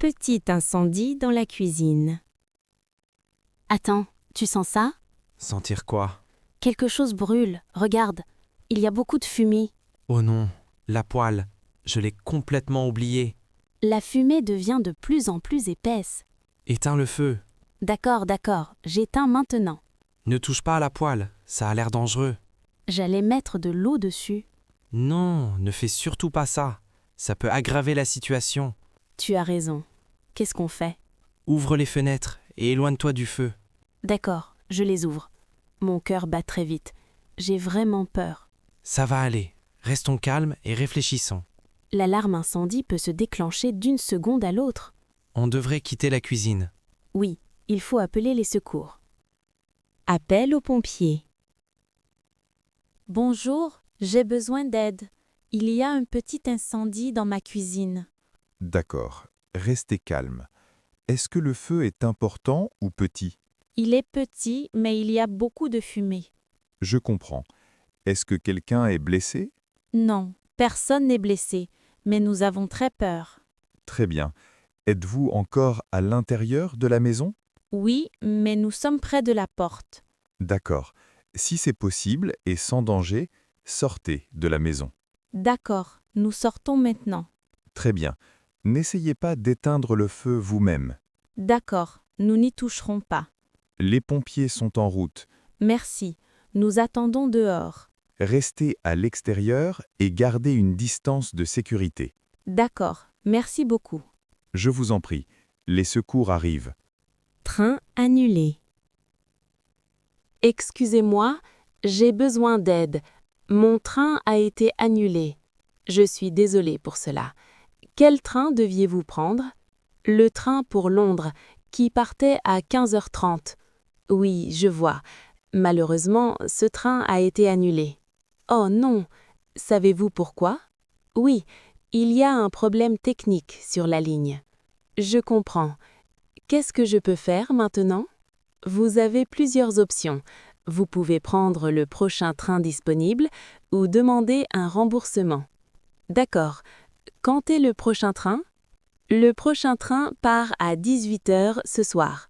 petit incendie dans la cuisine. Attends, tu sens ça? Sentir quoi? Quelque chose brûle, regarde. Il y a beaucoup de fumée. Oh non, la poêle. Je l'ai complètement oubliée. La fumée devient de plus en plus épaisse. Éteins le feu. D'accord, j'éteins maintenant. Ne touche pas à la poêle, ça a l'air dangereux. J'allais mettre de l'eau dessus. Non, ne fais surtout pas ça. Ça peut aggraver la situation. Tu as raison. Qu'est-ce qu'on fait? Ouvre les fenêtres et éloigne-toi du feu. D'accord, je les ouvre. Mon cœur bat très vite. J'ai vraiment peur. Ça va aller. Restons calmes et réfléchissons. L'alarme incendie peut se déclencher d'une seconde à l'autre. On devrait quitter la cuisine. Oui, il faut appeler les secours. Appel aux pompiers. Bonjour, j'ai besoin d'aide. Il y a un petit incendie dans ma cuisine. D'accord, restez calme. Est-ce que le feu est important ou petit? Il est petit, mais il y a beaucoup de fumée. Je comprends. Est-ce que quelqu'un est blessé? Non, personne n'est blessé, mais nous avons très peur. Très bien. Êtes-vous encore à l'intérieur de la maison? Oui, mais nous sommes près de la porte. D'accord. Si c'est possible et sans danger, sortez de la maison. D'accord, nous sortons maintenant. Très bien. N'essayez pas d'éteindre le feu vous-même. D'accord, nous n'y toucherons pas. Les pompiers sont en route. Merci, nous attendons dehors. Restez à l'extérieur et gardez une distance de sécurité. D'accord, merci beaucoup. Je vous en prie, les secours arrivent. Train annulé. Excusez-moi, j'ai besoin d'aide. Mon train a été annulé. Je suis désolée pour cela. Quel train deviez-vous prendre? Le train pour Londres, qui partait à 15h30. Oui, je vois. Malheureusement, ce train a été annulé. Oh non! Savez-vous pourquoi? Oui, il y a un problème technique sur la ligne. Je comprends. Qu'est-ce que je peux faire maintenant? Vous avez plusieurs options. Vous pouvez prendre le prochain train disponible ou demander un remboursement. D'accord. Quand est le prochain train? Le prochain train part à 18h ce soir.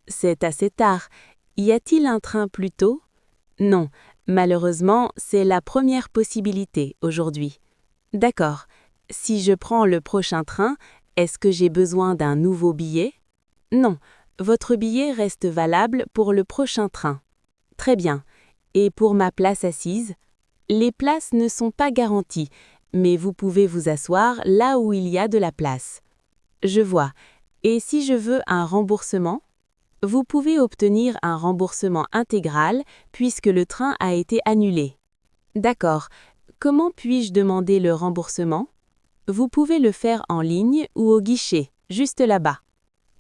C'est assez tard. Y a-t-il un train plus tôt? Non, malheureusement, c'est la première possibilité aujourd'hui. D'accord. Si je prends le prochain train, est-ce que j'ai besoin d'un nouveau billet? Non, votre billet reste valable pour le prochain train. Très bien. Et pour ma place assise? Les places ne sont pas garanties, mais vous pouvez vous asseoir là où il y a de la place. Je vois. Et si je veux un remboursement? Vous pouvez obtenir un remboursement intégral puisque le train a été annulé. D'accord. Comment puis-je demander le remboursement? Vous pouvez le faire en ligne ou au guichet, juste là-bas.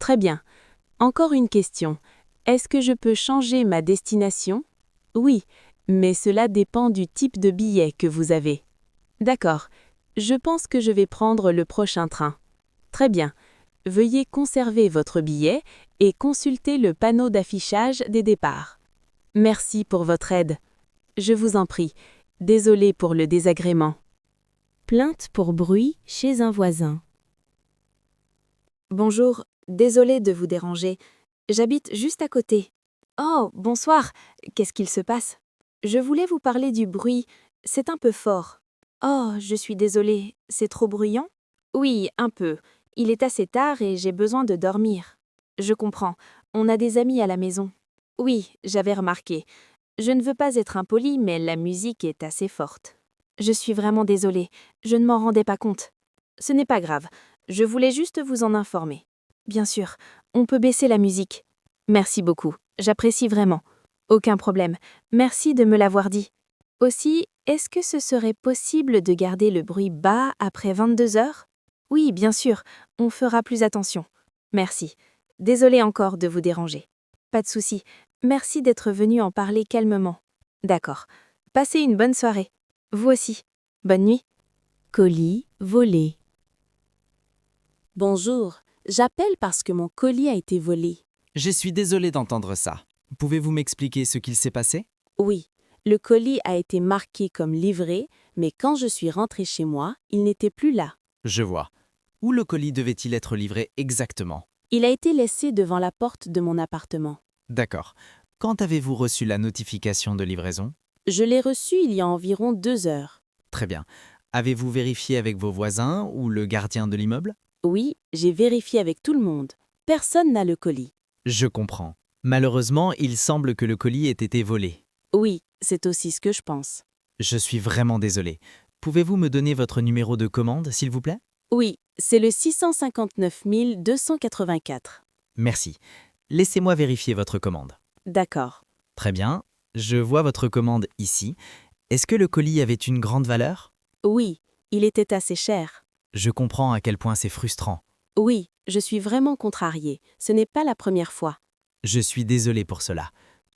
Très bien. Encore une question. Est-ce que je peux changer ma destination? Oui, mais cela dépend du type de billet que vous avez. D'accord. Je pense que je vais prendre le prochain train. Très bien. Veuillez conserver votre billet et consulter le panneau d'affichage des départs. Merci pour votre aide. Je vous en prie. Désolé pour le désagrément. Plainte pour bruit chez un voisin. Bonjour, désolée de vous déranger. J'habite juste à côté. Oh, bonsoir. Qu'est-ce qu'il se passe? Je voulais vous parler du bruit. C'est un peu fort. Oh, je suis désolée. C'est trop bruyant? Oui, un peu. Il est assez tard et j'ai besoin de dormir. Je comprends. On a des amis à la maison. Oui, j'avais remarqué. Je ne veux pas être impolie, mais la musique est assez forte. Je suis vraiment désolée. Je ne m'en rendais pas compte. Ce n'est pas grave. Je voulais juste vous en informer. Bien sûr, on peut baisser la musique. Merci beaucoup. J'apprécie vraiment. Aucun problème. Merci de me l'avoir dit. Aussi, est-ce que ce serait possible de garder le bruit bas après 22 heures? Oui, bien sûr, on fera plus attention. Merci. Désolée encore de vous déranger. Pas de souci. Merci d'être venu en parler calmement. D'accord. Passez une bonne soirée. Vous aussi. Bonne nuit. Colis volé. Bonjour, j'appelle parce que mon colis a été volé. Je suis désolé d'entendre ça. Pouvez-vous m'expliquer ce qu'il s'est passé? Oui, le colis a été marqué comme livré, mais quand je suis rentrée chez moi, il n'était plus là. Je vois. Où le colis devait-il être livré exactement? Il a été laissé devant la porte de mon appartement. D'accord. Quand avez-vous reçu la notification de livraison? Je l'ai reçu il y a environ 2 heures. Très bien. Avez-vous vérifié avec vos voisins ou le gardien de l'immeuble? Oui, j'ai vérifié avec tout le monde. Personne n'a le colis. Je comprends. Malheureusement, il semble que le colis ait été volé. Oui, c'est aussi ce que je pense. Je suis vraiment désolé. Pouvez-vous me donner votre numéro de commande, s'il vous plaît? Oui, c'est le 659 284. Merci. Laissez-moi vérifier votre commande. D'accord. Très bien. Je vois votre commande ici. Est-ce que le colis avait une grande valeur? Oui, il était assez cher. Je comprends à quel point c'est frustrant. Oui, je suis vraiment contrariée. Ce n'est pas la première fois. Je suis désolé pour cela.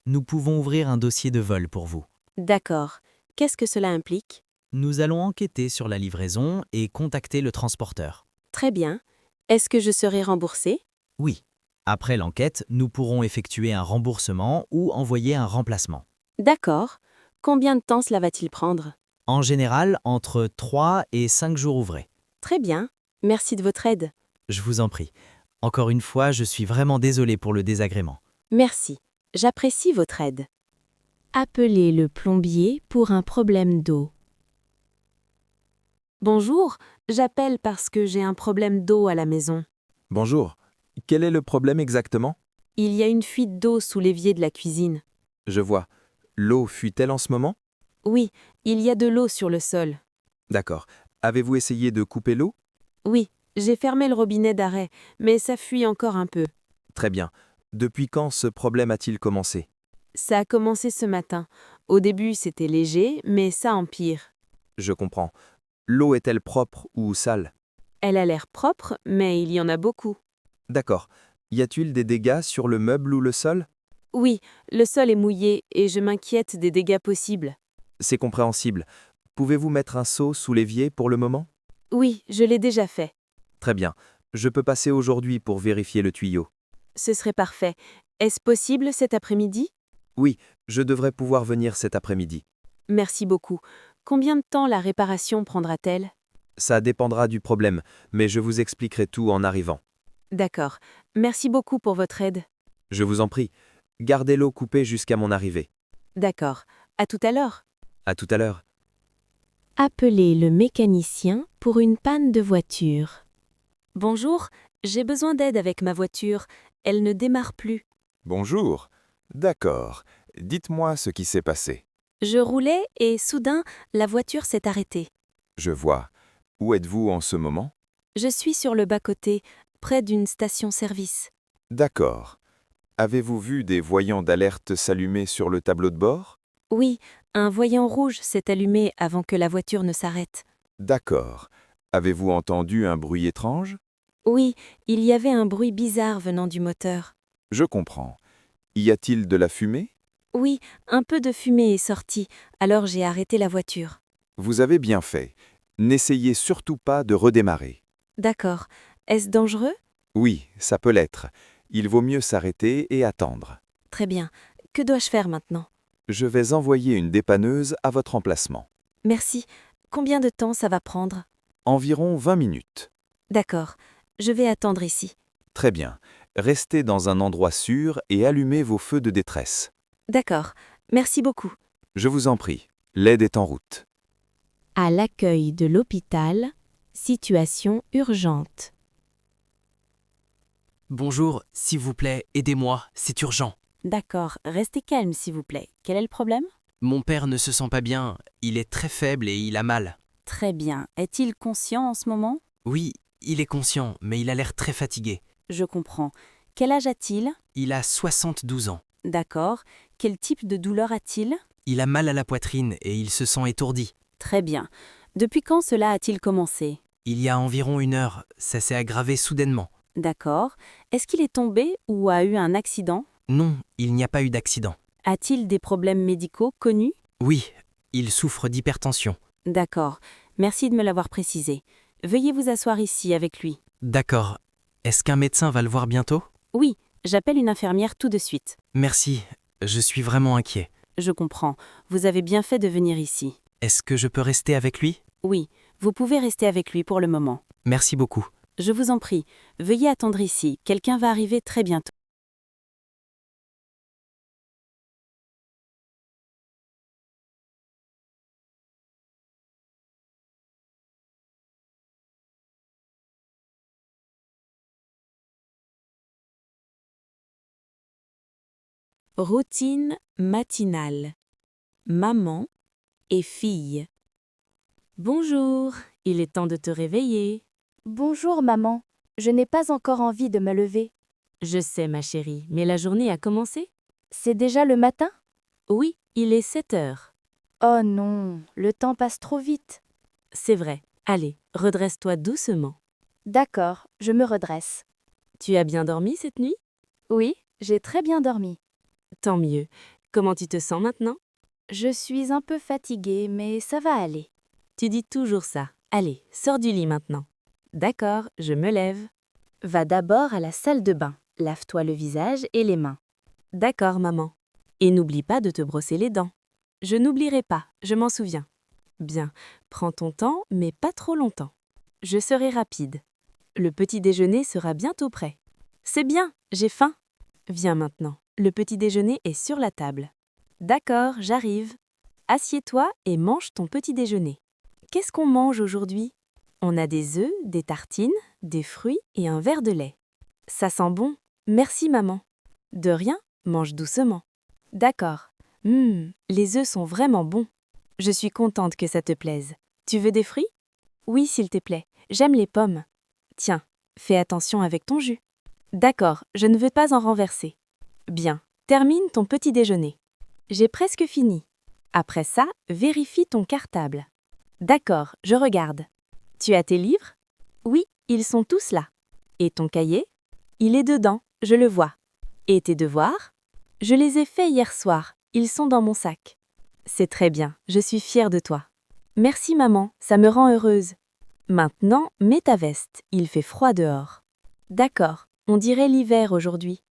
Nous pouvons ouvrir un dossier de vol pour vous. D'accord. Qu'est-ce que cela implique? Nous allons enquêter sur la livraison et contacter le transporteur. Très bien. Est-ce que je serai remboursée? Oui. Après l'enquête, nous pourrons effectuer un remboursement ou envoyer un remplacement. D'accord. Combien de temps cela va-t-il prendre? En général, entre 3 et 5 jours ouvrés. Très bien. Merci de votre aide. Je vous en prie. Encore une fois, je suis vraiment désolé pour le désagrément. Merci. J'apprécie votre aide. Appelez le plombier pour un problème d'eau. Bonjour, j'appelle parce que j'ai un problème d'eau à la maison. Bonjour. Quel est le problème exactement? Il y a une fuite d'eau sous l'évier de la cuisine. Je vois. L'eau fuit-elle en ce moment? Oui, il y a de l'eau sur le sol. D'accord. Avez-vous essayé de couper l'eau? Oui, j'ai fermé le robinet d'arrêt, mais ça fuit encore un peu. Très bien. Depuis quand ce problème a-t-il commencé? Ça a commencé ce matin. Au début, c'était léger, mais ça empire. Je comprends. L'eau est-elle propre ou sale? Elle a l'air propre, mais il y en a beaucoup. D'accord. Y a-t-il des dégâts sur le meuble ou le sol? Oui, le sol est mouillé et je m'inquiète des dégâts possibles. C'est compréhensible. Pouvez-vous mettre un seau sous l'évier pour le moment? Oui, je l'ai déjà fait. Très bien. Je peux passer aujourd'hui pour vérifier le tuyau. Ce serait parfait. Est-ce possible cet après-midi? Oui, je devrais pouvoir venir cet après-midi. Merci beaucoup. Combien de temps la réparation prendra-t-elle? Ça dépendra du problème, mais je vous expliquerai tout en arrivant. D'accord. Merci beaucoup pour votre aide. Je vous en prie. Gardez l'eau coupée jusqu'à mon arrivée. D'accord. À tout à l'heure. À tout à l'heure. Appelez le mécanicien pour une panne de voiture. Bonjour, j'ai besoin d'aide avec ma voiture. Elle ne démarre plus. Bonjour. D'accord. Dites-moi ce qui s'est passé. Je roulais et soudain, la voiture s'est arrêtée. Je vois. Où êtes-vous en ce moment? Je suis sur le bas-côté, près d'une station-service. D'accord. Avez-vous vu des voyants d'alerte s'allumer sur le tableau de bord? Oui, un voyant rouge s'est allumé avant que la voiture ne s'arrête. D'accord. Avez-vous entendu un bruit étrange? Oui, il y avait un bruit bizarre venant du moteur. Je comprends. Y a-t-il de la fumée? Oui, un peu de fumée est sortie, alors j'ai arrêté la voiture. Vous avez bien fait. N'essayez surtout pas de redémarrer. D'accord. Est-ce dangereux? Oui, ça peut l'être. Il vaut mieux s'arrêter et attendre. Très bien. Que dois-je faire maintenant? Je vais envoyer une dépanneuse à votre emplacement. Merci. Combien de temps ça va prendre? Environ 20 minutes. D'accord. Je vais attendre ici. Très bien. Restez dans un endroit sûr et allumez vos feux de détresse. D'accord. Merci beaucoup. Je vous en prie. L'aide est en route. À l'accueil de l'hôpital, situation urgente. Bonjour, s'il vous plaît, aidez-moi, c'est urgent. D'accord, restez calme s'il vous plaît. Quel est le problème? Mon père ne se sent pas bien, il est très faible et il a mal. Très bien. Est-il conscient en ce moment? Oui, il est conscient, mais il a l'air très fatigué. Je comprends. Quel âge a-t-il? Il a 72 ans. D'accord. Quel type de douleur a-t-il? Il a mal à la poitrine et il se sent étourdi. Très bien. Depuis quand cela a-t-il commencé? Il y a environ 1 heure, ça s'est aggravé soudainement. D'accord. Est-ce qu'il est tombé ou a eu un accident? Non, il n'y a pas eu d'accident. A-t-il des problèmes médicaux connus? Oui, il souffre d'hypertension. D'accord. Merci de me l'avoir précisé. Veuillez vous asseoir ici avec lui. D'accord. Est-ce qu'un médecin va le voir bientôt? Oui, j'appelle une infirmière tout de suite. Merci, je suis vraiment inquiet. Je comprends. Vous avez bien fait de venir ici. Est-ce que je peux rester avec lui? Oui, vous pouvez rester avec lui pour le moment. Merci beaucoup. Je vous en prie, veuillez attendre ici, quelqu'un va arriver très bientôt. Routine matinale. Maman et fille. Bonjour, il est temps de te réveiller. Bonjour maman, je n'ai pas encore envie de me lever. Je sais ma chérie, mais la journée a commencé? C'est déjà le matin? Oui, il est 7 heures. Oh non, le temps passe trop vite. C'est vrai. Allez, redresse-toi doucement. D'accord, je me redresse. Tu as bien dormi cette nuit? Oui, j'ai très bien dormi. Tant mieux. Comment tu te sens maintenant? Je suis un peu fatiguée, mais ça va aller. Tu dis toujours ça. Allez, sors du lit maintenant. D'accord, je me lève. Va d'abord à la salle de bain. Lave-toi le visage et les mains. D'accord, maman. Et n'oublie pas de te brosser les dents. Je n'oublierai pas, je m'en souviens. Bien, prends ton temps, mais pas trop longtemps. Je serai rapide. Le petit déjeuner sera bientôt prêt. C'est bien, j'ai faim. Viens maintenant, le petit déjeuner est sur la table. D'accord, j'arrive. Assieds-toi et mange ton petit déjeuner. Qu'est-ce qu'on mange aujourd'hui? On a des œufs, des tartines, des fruits et un verre de lait. Ça sent bon. Merci maman. De rien, mange doucement. D'accord. Les œufs sont vraiment bons. Je suis contente que ça te plaise. Tu veux des fruits? Oui, s'il te plaît. J'aime les pommes. Tiens, fais attention avec ton jus. D'accord, je ne veux pas en renverser. Bien, termine ton petit déjeuner. J'ai presque fini. Après ça, vérifie ton cartable. D'accord, je regarde. Tu as tes livres? Oui, ils sont tous là. Et ton cahier? Il est dedans, je le vois. Et tes devoirs? Je les ai faits hier soir, ils sont dans mon sac. C'est très bien, je suis fière de toi. Merci maman, ça me rend heureuse. Maintenant, mets ta veste, il fait froid dehors. D'accord, on dirait l'hiver aujourd'hui.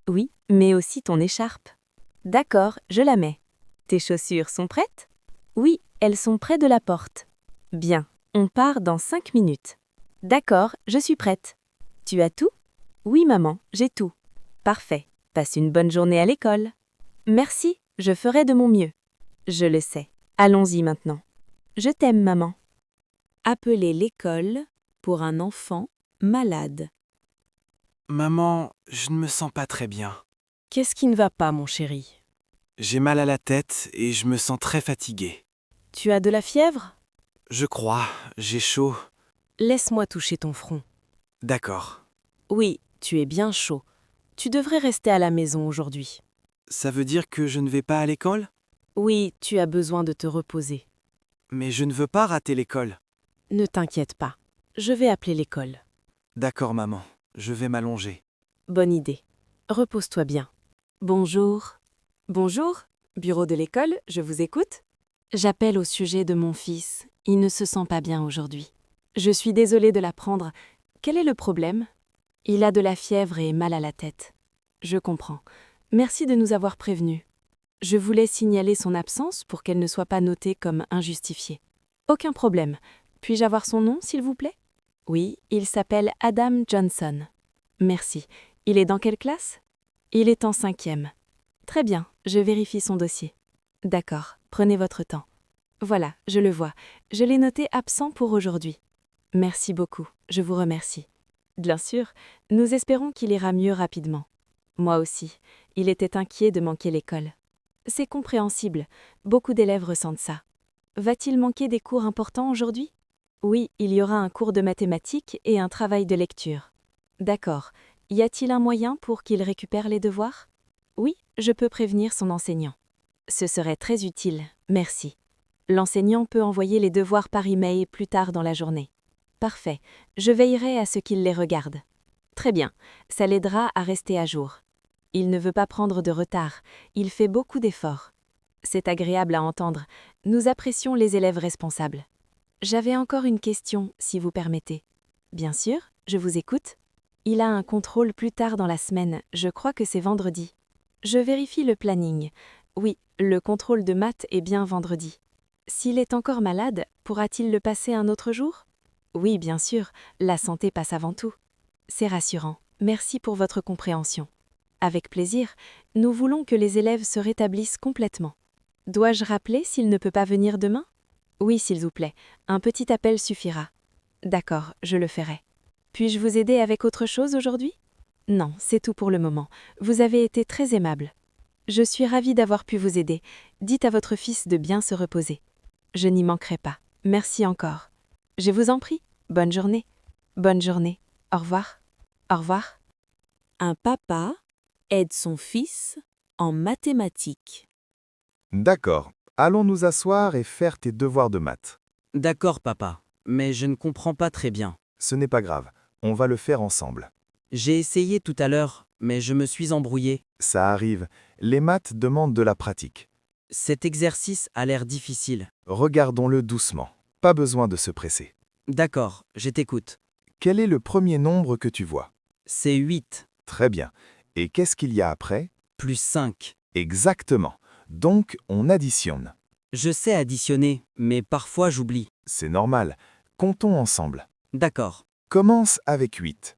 Oui, mets aussi ton écharpe. D'accord, je la mets. Tes chaussures sont prêtes? Oui, elles sont près de la porte. Bien, on part dans 5 minutes. D'accord, je suis prête. Tu as tout? Oui maman, j'ai tout. Parfait, passe une bonne journée à l'école. Merci, je ferai de mon mieux. Je le sais. Allons-y maintenant. Je t'aime maman. Appeler l'école pour un enfant malade. Maman, je ne me sens pas très bien. Qu'est-ce qui ne va pas mon chéri? J'ai mal à la tête et je me sens très fatigué. Tu as de la fièvre? Je crois, j'ai chaud. Laisse-moi toucher ton front. D'accord. Oui, tu es bien chaud. Tu devrais rester à la maison aujourd'hui. Ça veut dire que je ne vais pas à l'école? Oui, tu as besoin de te reposer. Mais je ne veux pas rater l'école. Ne t'inquiète pas. Je vais appeler l'école. D'accord, maman. Je vais m'allonger. Bonne idée. Repose-toi bien. Bonjour. Bonjour. Bureau de l'école, je vous écoute. J'appelle au sujet de mon fils. Il ne se sent pas bien aujourd'hui. Je suis désolée de l'apprendre. Quel est le problème? Il a de la fièvre et mal à la tête. Je comprends. Merci de nous avoir prévenus. Je voulais signaler son absence pour qu'elle ne soit pas notée comme injustifiée. Aucun problème. Puis-je avoir son nom, s'il vous plaît? Oui, il s'appelle Adam Johnson. Merci. Il est dans quelle classe? Il est en 5e. Très bien, je vérifie son dossier. D'accord, prenez votre temps. Voilà, je le vois. Je l'ai noté absent pour aujourd'hui. Merci beaucoup, je vous remercie. Bien sûr, nous espérons qu'il ira mieux rapidement. Moi aussi, il était inquiet de manquer l'école. C'est compréhensible, beaucoup d'élèves ressentent ça. Va-t-il manquer des cours importants aujourd'hui? Oui, il y aura un cours de mathématiques et un travail de lecture. D'accord. Y a-t-il un moyen pour qu'il récupère les devoirs? Oui, je peux prévenir son enseignant. Ce serait très utile, merci. L'enseignant peut envoyer les devoirs par email plus tard dans la journée. Parfait, je veillerai à ce qu'il les regarde. Très bien, ça l'aidera à rester à jour. Il ne veut pas prendre de retard, il fait beaucoup d'efforts. C'est agréable à entendre, nous apprécions les élèves responsables. J'avais encore une question, si vous permettez. Bien sûr, je vous écoute. Il a un contrôle plus tard dans la semaine, je crois que c'est vendredi. Je vérifie le planning. Oui, le contrôle de maths est bien vendredi. S'il est encore malade, pourra-t-il le passer un autre jour? Oui, bien sûr, la santé passe avant tout. C'est rassurant. Merci pour votre compréhension. Avec plaisir, nous voulons que les élèves se rétablissent complètement. Dois-je rappeler s'il ne peut pas venir demain? Oui, s'il vous plaît, un petit appel suffira. D'accord, je le ferai. Puis-je vous aider avec autre chose aujourd'hui? Non, c'est tout pour le moment. Vous avez été très aimable. Je suis ravie d'avoir pu vous aider. Dites à votre fils de bien se reposer. Je n'y manquerai pas. Merci encore. Je vous en prie. Bonne journée. Bonne journée. Au revoir. Au revoir. Un papa aide son fils en mathématiques. D'accord. Allons nous asseoir et faire tes devoirs de maths. D'accord, papa, mais je ne comprends pas très bien. Ce n'est pas grave. On va le faire ensemble. J'ai essayé tout à l'heure, mais je me suis embrouillé. Ça arrive. Les maths demandent de la pratique. Cet exercice a l'air difficile. Regardons-le doucement. Pas besoin de se presser. D'accord, je t'écoute. Quel est le premier nombre que tu vois? C'est 8, Très bien. Et qu'est-ce qu'il y a après? plus 5. Exactement. Donc, on additionne. Je sais additionner, mais parfois j'oublie. C'est normal. Comptons ensemble. D'accord. Commence avec 8.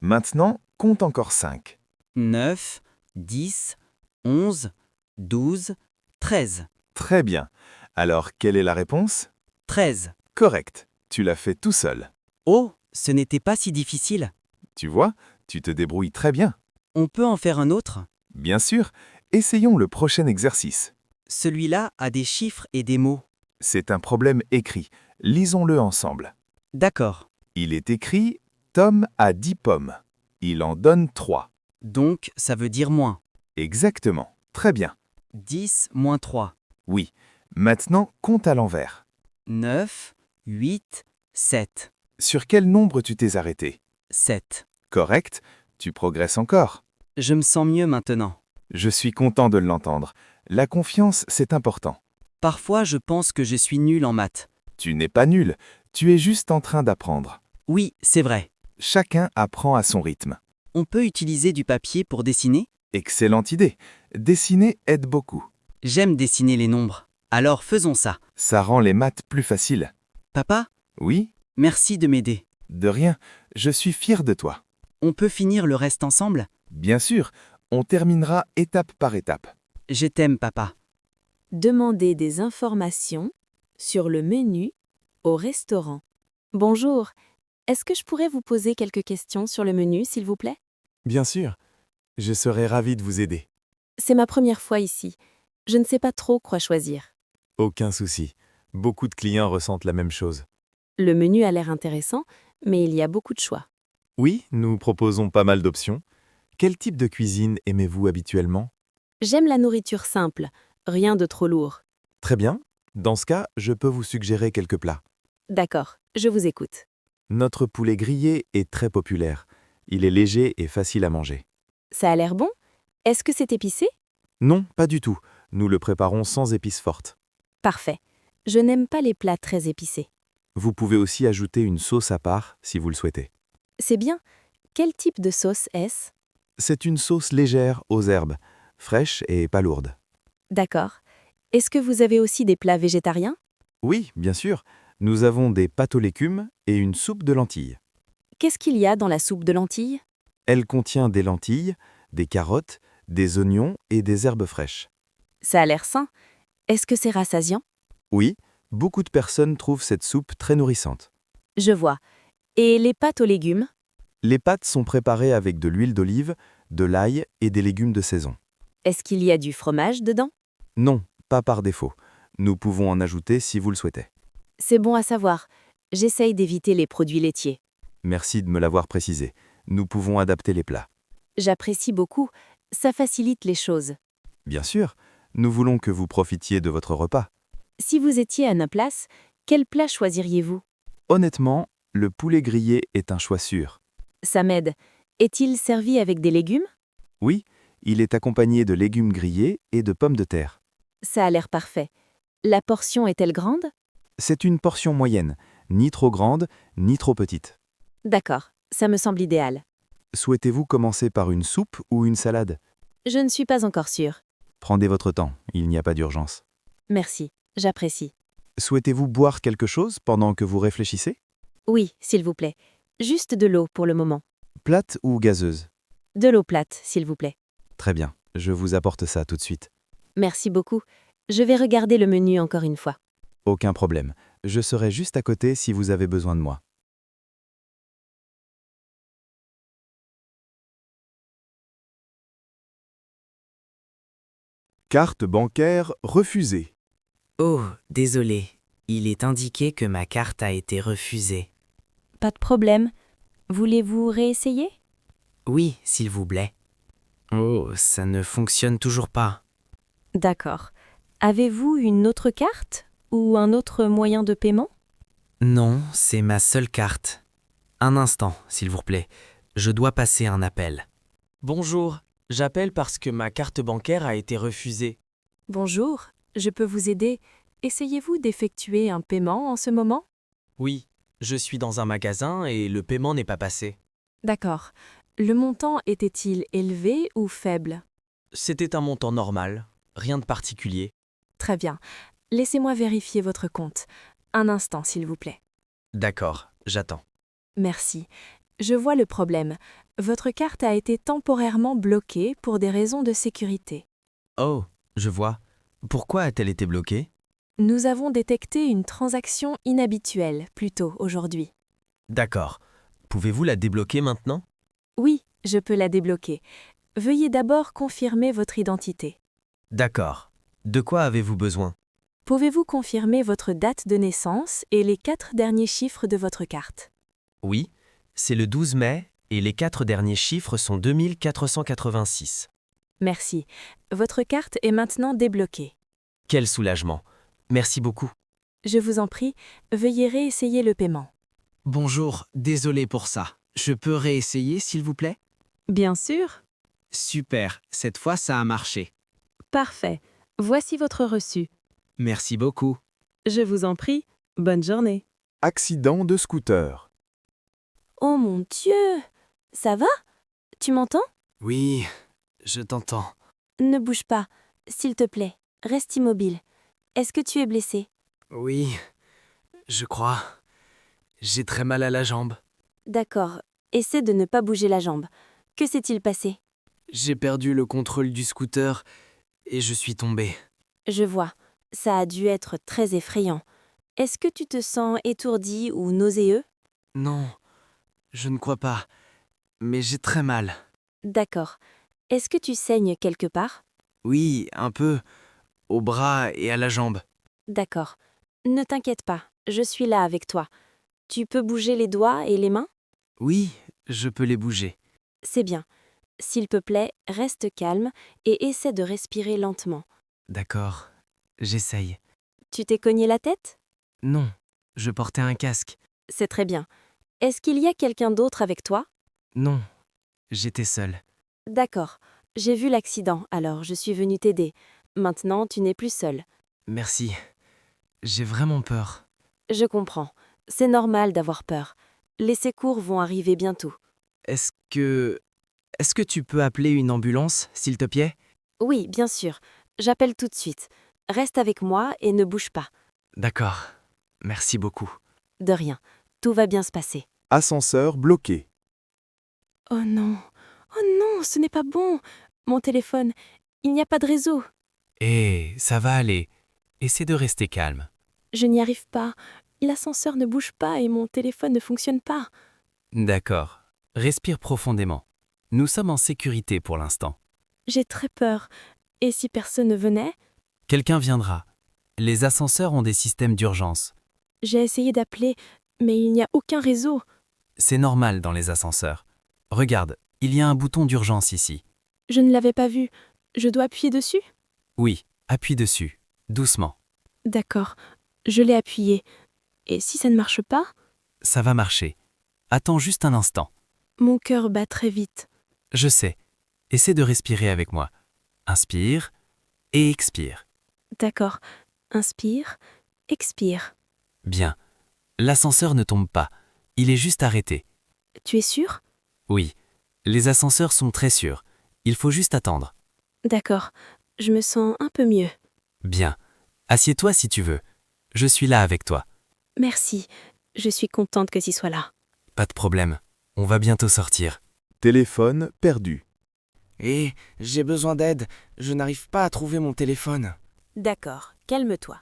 Maintenant, compte encore 5. 9, 10, 11, 12, 13. Très bien. Alors, quelle est la réponse? 13. Correct. Tu l'as fait tout seul. Oh, ce n'était pas si difficile. Tu vois, tu te débrouilles très bien. On peut en faire un autre? Bien sûr. Essayons le prochain exercice. Celui-là a des chiffres et des mots. C'est un problème écrit. Lisons-le ensemble. D'accord. Il est écrit « Tom a 10 pommes. Il en donne 3. Donc, ça veut dire moins. » Exactement. Très bien. 10 moins 3. Oui. Maintenant, compte à l'envers. 9, 8, 7. Sur quel nombre tu t'es arrêté? 7. Correct. Tu progresses encore. Je me sens mieux maintenant. Je suis content de l'entendre. La confiance, c'est important. Parfois, je pense que je suis nul en maths. Tu n'es pas nul. Tu es juste en train d'apprendre. Oui, c'est vrai. Chacun apprend à son rythme. On peut utiliser du papier pour dessiner? Excellente idée. Dessiner aide beaucoup. J'aime dessiner les nombres. Alors faisons ça. Ça rend les maths plus faciles. Papa, Oui? merci de m'aider. De rien. Je suis fier de toi. On peut finir le reste ensemble? Bien sûr. On terminera étape par étape. Je t'aime, papa. Demandez des informations sur le menu au restaurant. Bonjour. Est-ce que je pourrais vous poser quelques questions sur le menu, s'il vous plaît? Bien sûr. Je serai ravi de vous aider. C'est ma première fois ici. Je ne sais pas trop quoi choisir. Aucun souci. Beaucoup de clients ressentent la même chose. Le menu a l'air intéressant, mais il y a beaucoup de choix. Oui, nous proposons pas mal d'options. Quel type de cuisine aimez-vous habituellement? J'aime la nourriture simple, rien de trop lourd. Très bien. Dans ce cas, je peux vous suggérer quelques plats. D'accord, je vous écoute. Notre poulet grillé est très populaire. Il est léger et facile à manger. Ça a l'air bon? Est-ce que c'est épicé? Non, pas du tout. Nous le préparons sans épices fortes. Parfait. Je n'aime pas les plats très épicés. Vous pouvez aussi ajouter une sauce à part si vous le souhaitez. C'est bien. Quel type de sauce est-ce? C'est une sauce légère aux herbes, fraîche et pas lourde. D'accord. Est-ce que vous avez aussi des plats végétariens? Oui, bien sûr. Nous avons des pâtes aux légumes et une soupe de lentilles. Qu'est-ce qu'il y a dans la soupe de lentilles? Elle contient des lentilles, des carottes, des oignons et des herbes fraîches. Ça a l'air sain. Est-ce que c'est rassasiant? Oui, beaucoup de personnes trouvent cette soupe très nourrissante. Je vois. Et les pâtes aux légumes? Les pâtes sont préparées avec de l'huile d'olive, de l'ail et des légumes de saison. Est-ce qu'il y a du fromage dedans? Non, pas par défaut. Nous pouvons en ajouter si vous le souhaitez. C'est bon à savoir. J'essaye d'éviter les produits laitiers. Merci de me l'avoir précisé. Nous pouvons adapter les plats. J'apprécie beaucoup. Ça facilite les choses. Bien sûr, nous voulons que vous profitiez de votre repas. Si vous étiez à ma place, quel plat choisiriez-vous? Honnêtement, le poulet grillé est un choix sûr. Ça m'aide. Est-il servi avec des légumes? Oui, il est accompagné de légumes grillés et de pommes de terre. Ça a l'air parfait. La portion est-elle grande? C'est une portion moyenne, ni trop grande, ni trop petite. D'accord, ça me semble idéal. Souhaitez-vous commencer par une soupe ou une salade? Je ne suis pas encore sûre. Prenez votre temps, il n'y a pas d'urgence. Merci, j'apprécie. Souhaitez-vous boire quelque chose pendant que vous réfléchissez? Oui, s'il vous plaît. Juste de l'eau pour le moment. Plate ou gazeuse? De l'eau plate, s'il vous plaît. Très bien, je vous apporte ça tout de suite. Merci beaucoup. Je vais regarder le menu encore une fois. Aucun problème. Je serai juste à côté si vous avez besoin de moi. Carte bancaire refusée. Oh, désolé. Il est indiqué que ma carte a été refusée. Pas de problème. Voulez-vous réessayer? Oui, s'il vous plaît. Oh, ça ne fonctionne toujours pas. D'accord. Avez-vous une autre carte ou un autre moyen de paiement? Non, c'est ma seule carte. Un instant, s'il vous plaît. Je dois passer un appel. Bonjour, j'appelle parce que ma carte bancaire a été refusée. Bonjour, je peux vous aider. Essayez-vous d'effectuer un paiement en ce moment? Oui, je suis dans un magasin et le paiement n'est pas passé. D'accord. Le montant était-il élevé ou faible? C'était un montant normal, rien de particulier. Très bien. Laissez-moi vérifier votre compte. Un instant, s'il vous plaît. D'accord, j'attends. Merci. Je vois le problème. Votre carte a été temporairement bloquée pour des raisons de sécurité. Oh, je vois. Pourquoi a-t-elle été bloquée? Nous avons détecté une transaction inhabituelle plus tôt aujourd'hui. D'accord. Pouvez-vous la débloquer maintenant? Oui, je peux la débloquer. Veuillez d'abord confirmer votre identité. D'accord. De quoi avez-vous besoin? Pouvez-vous confirmer votre date de naissance et les 4 derniers chiffres de votre carte? Oui, c'est le 12 mai et les 4 derniers chiffres sont 2486. Merci. Votre carte est maintenant débloquée. Quel soulagement. Merci beaucoup. Je vous en prie, veuillez réessayer le paiement. Bonjour, désolé pour ça. Je peux réessayer, s'il vous plaît? Bien sûr. Super, cette fois ça a marché. Parfait. Voici votre reçu. Merci beaucoup. Je vous en prie. Bonne journée. Accident de scooter. Oh mon Dieu! Ça va? Tu m'entends? Oui, je t'entends. Ne bouge pas, s'il te plaît. Reste immobile. Est-ce que tu es blessé? Oui, je crois. J'ai très mal à la jambe. D'accord. Essaie de ne pas bouger la jambe. Que s'est-il passé? J'ai perdu le contrôle du scooter et je suis tombé. Je vois. Ça a dû être très effrayant. Est-ce que tu te sens étourdi ou nauséeux? Non, je ne crois pas. Mais j'ai très mal. D'accord. Est-ce que tu saignes quelque part? Oui, un peu. Au bras et à la jambe. D'accord. Ne t'inquiète pas, je suis là avec toi. Tu peux bouger les doigts et les mains? Oui, je peux les bouger. C'est bien. S'il te plaît, reste calme et essaie de respirer lentement. D'accord, j'essaye. Tu t'es cogné la tête? Non, je portais un casque. C'est très bien. Est-ce qu'il y a quelqu'un d'autre avec toi? Non, j'étais seul. D'accord. J'ai vu l'accident, alors je suis venue t'aider. Maintenant, tu n'es plus seul. Merci. J'ai vraiment peur. Je comprends. C'est normal d'avoir peur. Les secours vont arriver bientôt. Est-ce que tu peux appeler une ambulance, s'il te plaît? Oui, bien sûr. J'appelle tout de suite. Reste avec moi et ne bouge pas. D'accord. Merci beaucoup. De rien. Tout va bien se passer. Ascenseur bloqué. Oh non. Oh non, ce n'est pas bon. Mon téléphone. Il n'y a pas de réseau. Hé, ça va aller. Essaie de rester calme. Je n'y arrive pas. L'ascenseur ne bouge pas et mon téléphone ne fonctionne pas. D'accord. Respire profondément. Nous sommes en sécurité pour l'instant. J'ai très peur. Et si personne ne venait? Quelqu'un viendra. Les ascenseurs ont des systèmes d'urgence. J'ai essayé d'appeler, mais il n'y a aucun réseau. C'est normal dans les ascenseurs. Regarde, il y a un bouton d'urgence ici. Je ne l'avais pas vu. Je dois appuyer dessus? Oui, appuie dessus. Doucement. D'accord. Je l'ai appuyé. Et si ça ne marche pas? Ça va marcher. Attends juste un instant. Mon cœur bat très vite. Je sais. Essaie de respirer avec moi. Inspire et expire. D'accord. Inspire, expire. Bien. L'ascenseur ne tombe pas. Il est juste arrêté. Tu es sûr? Oui. Les ascenseurs sont très sûrs. Il faut juste attendre. D'accord. Je me sens un peu mieux. Bien. Assieds-toi si tu veux. Je suis là avec toi. Merci. Je suis contente que tu sois là. Pas de problème. On va bientôt sortir. Téléphone perdu. J'ai besoin d'aide. Je n'arrive pas à trouver mon téléphone. D'accord, calme-toi.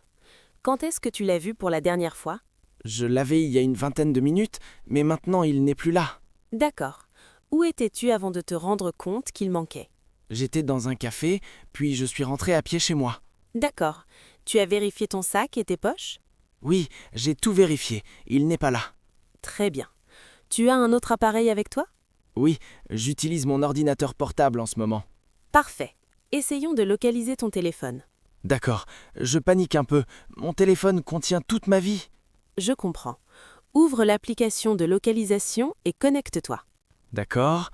Quand est-ce que tu l'as vu pour la dernière fois? Je l'avais il y a une vingtaine de minutes, mais maintenant il n'est plus là. D'accord. Où étais-tu avant de te rendre compte qu'il manquait? J'étais dans un café, puis je suis rentré à pied chez moi. D'accord. Tu as vérifié ton sac et tes poches? Oui, j'ai tout vérifié. Il n'est pas là. Très bien. Tu as un autre appareil avec toi? Oui, j'utilise mon ordinateur portable en ce moment. Parfait. Essayons de localiser ton téléphone. D'accord, je panique un peu. Mon téléphone contient toute ma vie. Je comprends. Ouvre l'application de localisation et connecte-toi. D'accord.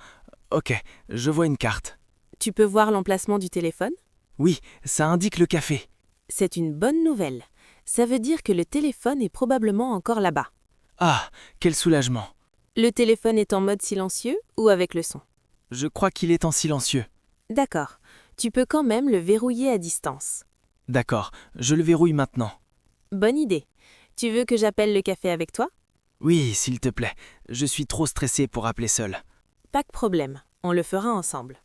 Ok, je vois une carte. Tu peux voir l'emplacement du téléphone? Oui, ça indique le café. C'est une bonne nouvelle. Ça veut dire que le téléphone est probablement encore là-bas. Ah, quel soulagement. Le téléphone est en mode silencieux ou avec le son? Je crois qu'il est en silencieux. D'accord. Tu peux quand même le verrouiller à distance. D'accord, je le verrouille maintenant. Bonne idée. Tu veux que j'appelle le café avec toi? Oui, s'il te plaît. Je suis trop stressé pour appeler seul. Pas de problème. On le fera ensemble.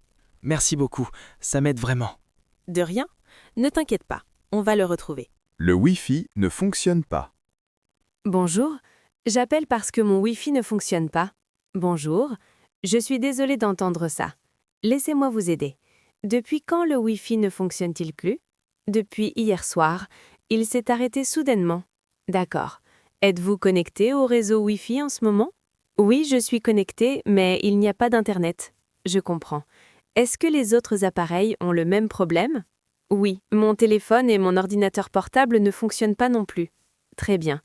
Merci beaucoup, ça m'aide vraiment. De rien. Ne t'inquiète pas. On va le retrouver. Le Wi-Fi ne fonctionne pas. Bonjour, j'appelle parce que mon Wi-Fi ne fonctionne pas. Bonjour, je suis désolée d'entendre ça. Laissez-moi vous aider. Depuis quand le Wi-Fi ne fonctionne-t-il plus? Depuis hier soir, il s'est arrêté soudainement. D'accord. Êtes-vous connecté au réseau Wi-Fi en ce moment? Oui, je suis connecté, mais il n'y a pas d'Internet. Je comprends. Est-ce que les autres appareils ont le même problème? Oui, mon téléphone et mon ordinateur portable ne fonctionnent pas non plus. Très bien.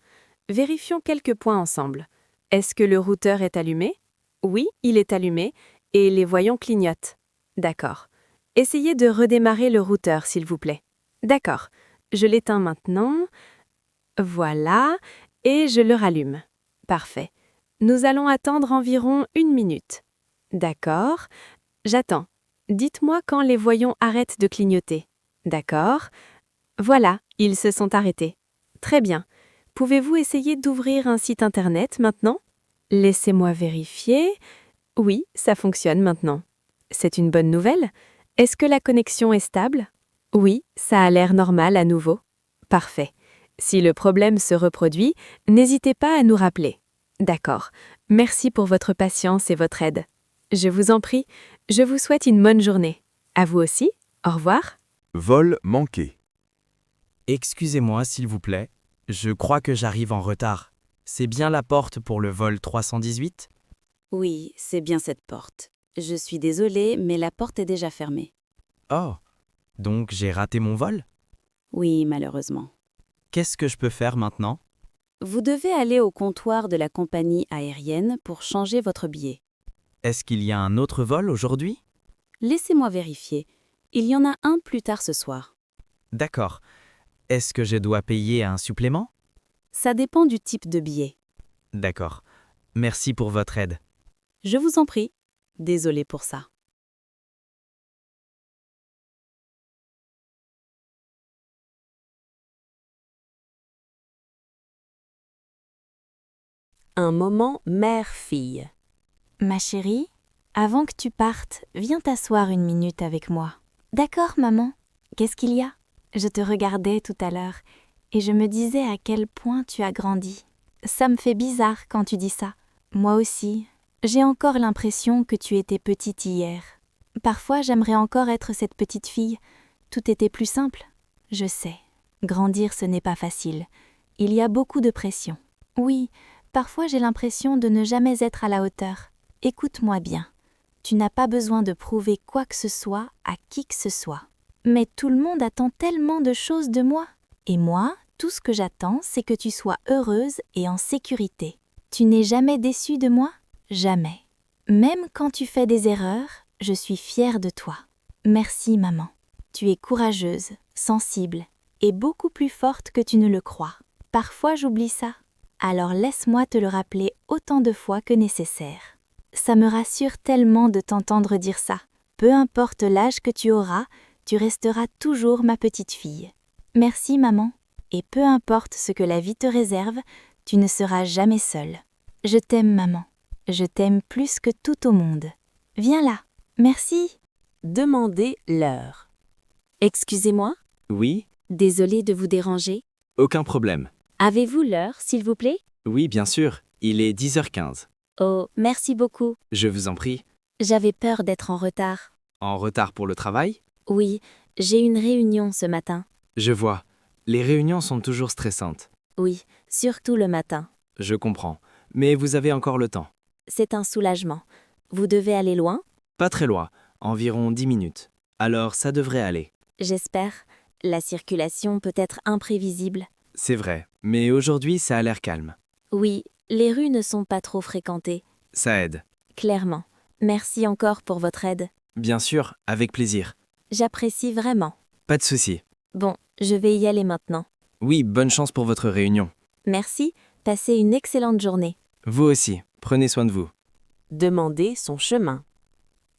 Vérifions quelques points ensemble. Est-ce que le routeur est allumé? Oui, il est allumé, et les voyants clignotent. D'accord. Essayez de redémarrer le routeur, s'il vous plaît. D'accord. Je l'éteins maintenant. Voilà, et je le rallume. Parfait. Nous allons attendre environ 1 minute. D'accord. J'attends. Dites-moi quand les voyants arrêtent de clignoter. D'accord. Voilà, ils se sont arrêtés. Très bien. Pouvez-vous essayer d'ouvrir un site internet maintenant? Laissez-moi vérifier. Oui, ça fonctionne maintenant. C'est une bonne nouvelle. Est-ce que la connexion est stable? Oui, ça a l'air normal à nouveau. Parfait. Si le problème se reproduit, n'hésitez pas à nous rappeler. D'accord. Merci pour votre patience et votre aide. Je vous en prie, je vous souhaite une bonne journée. À vous aussi. Au revoir. Vol manqué. Excusez-moi, s'il vous plaît. Je crois que j'arrive en retard. C'est bien la porte pour le vol 318? Oui, c'est bien cette porte. Je suis désolée, mais la porte est déjà fermée. Oh, donc j'ai raté mon vol? Oui, malheureusement. Qu'est-ce que je peux faire maintenant? Vous devez aller au comptoir de la compagnie aérienne pour changer votre billet. Est-ce qu'il y a un autre vol aujourd'hui? Laissez-moi vérifier. Il y en a un plus tard ce soir. D'accord. Est-ce que je dois payer un supplément? Ça dépend du type de billet. D'accord. Merci pour votre aide. Je vous en prie. Désolée pour ça. Un moment mère-fille. Ma chérie, avant que tu partes, viens t'asseoir 1 minute avec moi. D'accord, maman? Qu'est-ce qu'il y a? Je te regardais tout à l'heure et je me disais à quel point tu as grandi. Ça me fait bizarre quand tu dis ça. Moi aussi, j'ai encore l'impression que tu étais petite hier. Parfois, j'aimerais encore être cette petite fille. Tout était plus simple. Je sais, grandir ce n'est pas facile. Il y a beaucoup de pression. Oui, parfois j'ai l'impression de ne jamais être à la hauteur. Écoute-moi bien. Tu n'as pas besoin de prouver quoi que ce soit à qui que ce soit. Mais tout le monde attend tellement de choses de moi. Et moi, tout ce que j'attends, c'est que tu sois heureuse et en sécurité. Tu n'es jamais déçue de moi? Jamais. Même quand tu fais des erreurs, je suis fière de toi. Merci, maman. Tu es courageuse, sensible et beaucoup plus forte que tu ne le crois. Parfois, j'oublie ça. Alors laisse-moi te le rappeler autant de fois que nécessaire. Ça me rassure tellement de t'entendre dire ça. Peu importe l'âge que tu auras, tu resteras toujours ma petite fille. Merci maman. Et peu importe ce que la vie te réserve, Tu ne seras jamais seule. Je t'aime, maman. Je t'aime plus que tout au monde. Viens là. Merci. Demandez l'heure. Excusez-moi, Oui, désolée de vous déranger. aucun problème. Avez-vous l'heure, s'il vous plaît? Oui, bien sûr, il est 10h15. Oh, merci beaucoup. Je vous en prie. J'avais peur d'être en retard. En retard pour le travail? Oui, j'ai une réunion ce matin. Je vois. Les réunions sont toujours stressantes. Oui, surtout le matin. Je comprends. Mais vous avez encore le temps. C'est un soulagement. Vous devez aller loin? Pas très loin, environ 10 minutes. Alors ça devrait aller. J'espère. La circulation peut être imprévisible. C'est vrai, mais aujourd'hui ça a l'air calme. Oui, les rues ne sont pas trop fréquentées. Ça aide. Clairement. Merci encore pour votre aide. Bien sûr, avec plaisir. J'apprécie vraiment. Pas de souci. Bon, je vais y aller maintenant. Oui, bonne chance pour votre réunion. Merci, passez une excellente journée. Vous aussi, prenez soin de vous. Demandez son chemin.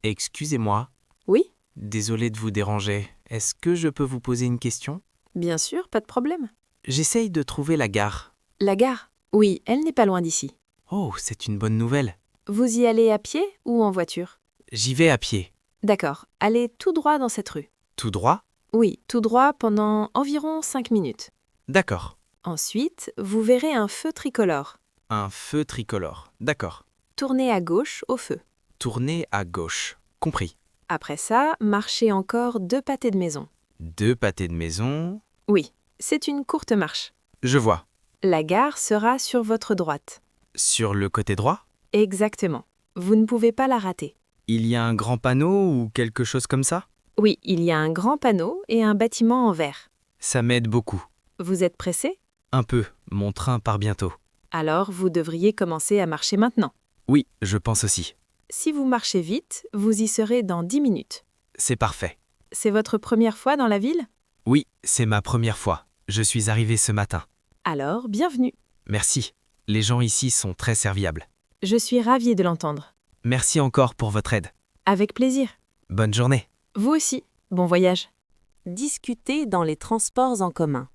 Excusez-moi. Oui? Désolé de vous déranger. Est-ce que je peux vous poser une question? Bien sûr, pas de problème. J'essaye de trouver la gare. La gare? Oui, elle n'est pas loin d'ici. Oh, c'est une bonne nouvelle. Vous y allez à pied ou en voiture? J'y vais à pied. D'accord, allez tout droit dans cette rue. Tout droit? Oui, tout droit pendant environ 5 minutes. D'accord. Ensuite, vous verrez un feu tricolore. Un feu tricolore. D'accord. Tournez à gauche au feu. Tournez à gauche. Compris. Après ça, marchez encore 2 pâtés de maison. 2 pâtés de maison. Oui, c'est une courte marche. Je vois. La gare sera sur votre droite. Sur le côté droit? Exactement. Vous ne pouvez pas la rater. Il y a un grand panneau ou quelque chose comme ça? Oui, il y a un grand panneau et un bâtiment en verre. Ça m'aide beaucoup. Vous êtes pressé? Un peu. Mon train part bientôt. Alors, vous devriez commencer à marcher maintenant. Oui, je pense aussi. Si vous marchez vite, vous y serez dans 10 minutes. C'est parfait. C'est votre première fois dans la ville? Oui, c'est ma première fois. Je suis arrivé ce matin. Alors, bienvenue. Merci. Les gens ici sont très serviables. Je suis ravie de l'entendre. Merci encore pour votre aide. Avec plaisir. Bonne journée. Vous aussi. Bon voyage. Discuter dans les transports en commun.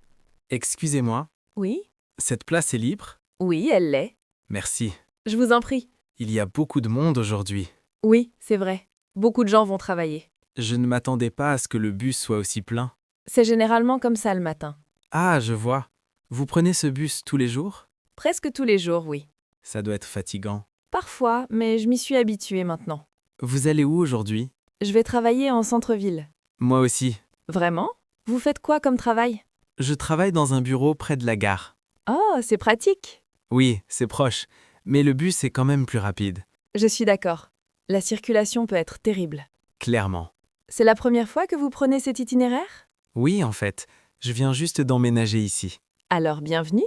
Excusez-moi, Oui? cette place est libre? Oui, elle l'est. Merci. Je vous en prie. Il y a beaucoup de monde aujourd'hui. Oui, c'est vrai. Beaucoup de gens vont travailler. Je ne m'attendais pas à ce que le bus soit aussi plein. C'est généralement comme ça le matin. Ah, je vois. Vous prenez ce bus tous les jours? Presque tous les jours, oui. Ça doit être fatigant. Parfois, mais je m'y suis habituée maintenant. Vous allez où aujourd'hui? Je vais travailler en centre-ville. Moi aussi. Vraiment? Vous faites quoi comme travail? Je travaille dans un bureau près de la gare. Oh, c'est pratique. Oui, c'est proche, mais le bus est quand même plus rapide. Je suis d'accord. La circulation peut être terrible. Clairement. C'est la première fois que vous prenez cet itinéraire? Oui, en fait. Je viens juste d'emménager ici. Alors, bienvenue.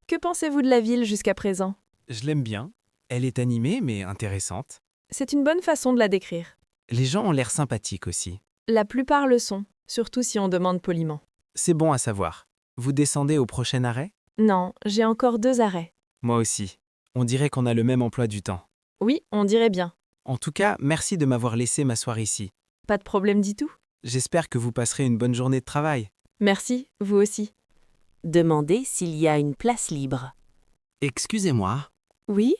Que pensez-vous de la ville jusqu'à présent? Je l'aime bien. Elle est animée, mais intéressante. C'est une bonne façon de la décrire. Les gens ont l'air sympathiques aussi. La plupart le sont, surtout si on demande poliment. C'est bon à savoir. Vous descendez au prochain arrêt? Non, j'ai encore 2 arrêts. Moi aussi. On dirait qu'on a le même emploi du temps. Oui, on dirait bien. En tout cas, merci de m'avoir laissé m'asseoir ici. Pas de problème du tout. J'espère que vous passerez une bonne journée de travail. Merci, vous aussi. Demandez s'il y a une place libre. Excusez-moi, Oui?